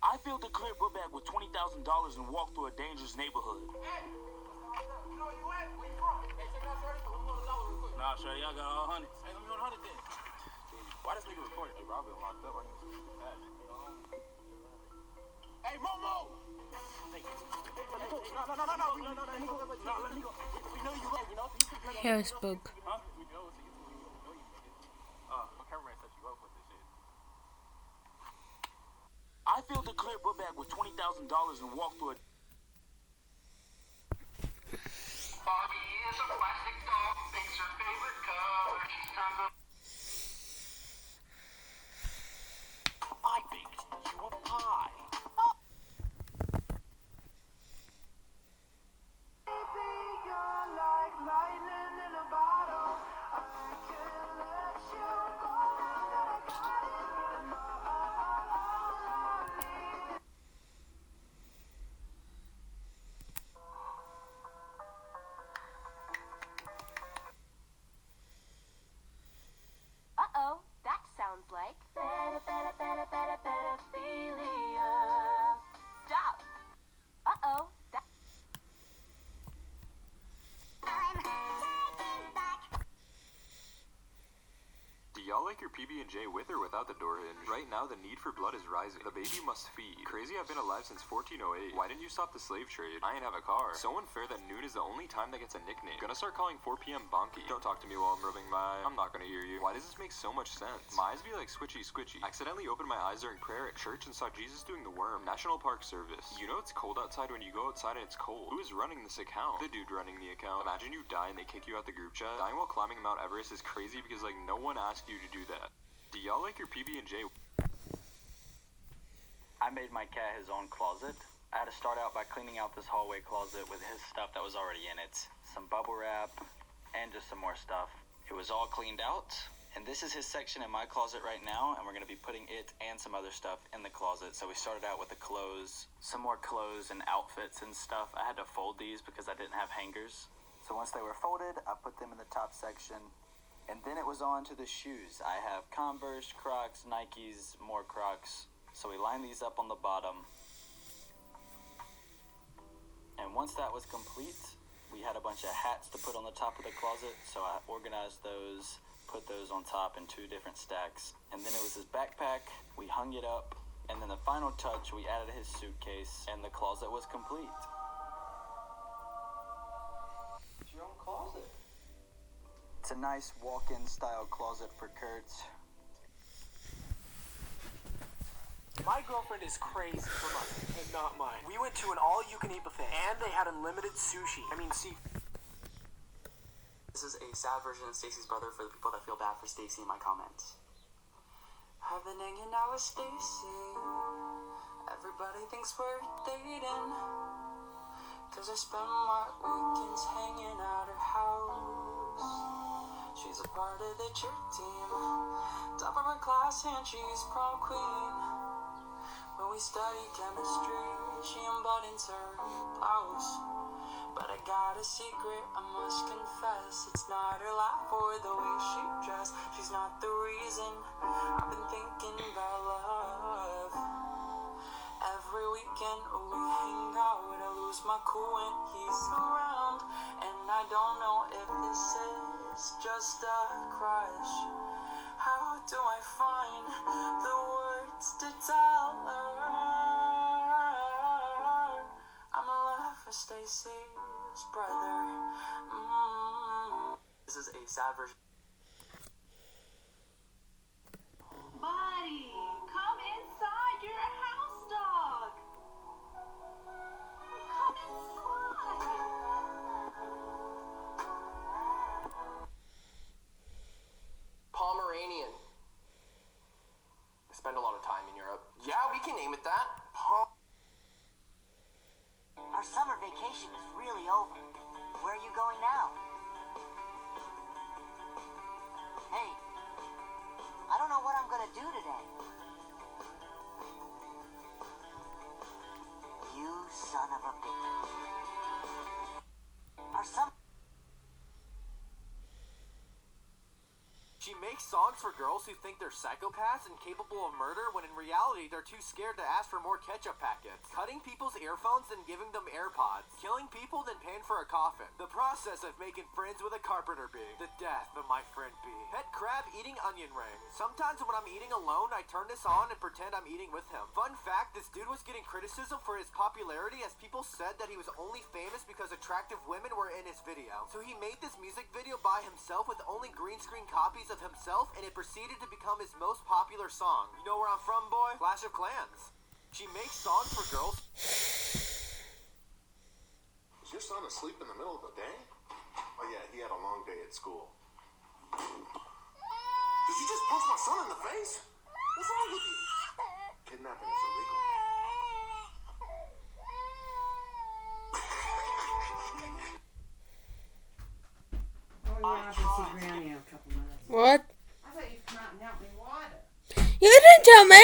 I filled a clear book bag with $20,000 and walked through a dangerous neighborhood. Hey, you know where you at? Where you from? Hey, check out Shorty. Let me go to $1 real quick. Nah, Shorty, I got all 100. Hey, let me go to 100 then. Why this nigga recording? Hey, bro, I've been locked up. I need to fast. Hey, Momo! No, let me go. We know you right, you know? Harrisburg. Huh? We know it's my cameraman set you up with this shit. I filled a clear book bag with $20,000 and walked through a... Bobby is a plastic dog, thinks her favorite color. She's turned up. I baked you a pie. Baby, like your PB&J with or without the door hinge? Right now, the need for blood is rising. The baby must feed. Crazy, I've been alive since 1408. Why didn't you stop the slave trade? I ain't have a car. So unfair that noon is the only time that gets a nickname. Gonna start calling 4 p.m. Bonky. Don't talk to me while I'm rubbing my eye. I'm not gonna hear you. Why does this make so much sense? My eyes be like squitchy squitchy. Accidentally opened my eyes during prayer at church and saw Jesus doing the worm. National Park Service. You know it's cold outside when you go outside and it's cold. Who is running this account? The dude running the account. Imagine you die and they kick you out the group chat. Dying while climbing Mount Everest is crazy because like no one asked you to do that. Do y'all like your PB&J? I made my cat his own closet. I had to start out by cleaning out this hallway closet with his stuff that was already in it. Some bubble wrap and just some more stuff. It was all cleaned out. And this is his section in my closet right now, and we're going to be putting it and some other stuff in the closet. So we started out with the clothes, some more clothes and outfits and stuff. I had to fold these because I didn't have hangers. So once they were folded, I put them in the top section. And then it was on to the shoes. I have Converse, Crocs, Nikes, more Crocs. So we lined these up on the bottom. And once that was complete, we had a bunch of hats to put on the top of the closet. So I organized those, put those on top in 2 different stacks. And then it was his backpack. We hung it up. And then the final touch, we added his suitcase. And the closet was complete. It's your own closet. It's a nice walk-in style closet for Kurt. My girlfriend is crazy for money, and not mine. We went to an all-you-can-eat buffet, and they had unlimited sushi. This is a sad version of Stacy's brother for the people that feel bad for Stacy in my comments. I've been hanging out with Stacy. Everybody thinks we're dating. Cause I spend my weekends hanging out her house. She's a part of the cheer team. Top of her class and she's prom queen. When we study chemistry, she unbuttons her blouse. But I got a secret, I must confess. It's not her laugh or the way she dressed. She's not the reason I've been thinking about love. Every weekend we hang out, I lose my cool when he's around. And I don't know if this is just a crush. How do I find the words to tell her I'm in love with Stacy's brother? This is a sad version. Buddy, come inside. You're a house dog. Come inside. Pomeranian. I spend a lot of time in Europe. Yeah, we can name it that. Our summer vacation is really over. Where are you going now? Hey, I don't know what I'm gonna do today. You son of a bitch. Our summer... She makes songs for girls who think they're psychopaths and capable of murder when in reality they're too scared to ask for more ketchup packets. Cutting people's earphones and giving them AirPods. Killing people then paying for a coffin. The process of making friends with a carpenter bee. The death of my friend bee. Pet crab eating onion rings. Sometimes when I'm eating alone, I turn this on and pretend I'm eating with him. Fun fact, this dude was getting criticism for his popularity as people said that he was only famous because attractive women were in his video. So he made this music video by himself with only green screen copies of himself, and it proceeded to become his most popular song. You know where I'm from, boy? Clash of Clans. She makes songs for girls. Was your son asleep in the middle of the day? Oh yeah, he had a long day at school. Did you just punch my son in the face? What's wrong with you? Kidnapping is illegal. What? I thought you'd come out and help me water. You didn't tell me.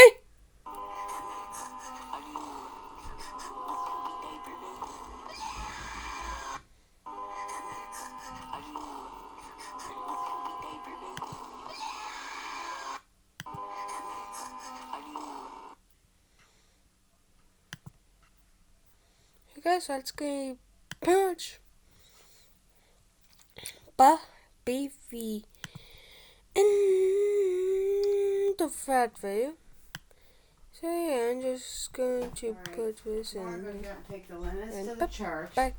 Hey guys, let's go punch. Ba baby. wasn't a fat video. So yeah, I'm just going to put this in We're going to go and take the linens to the put church. back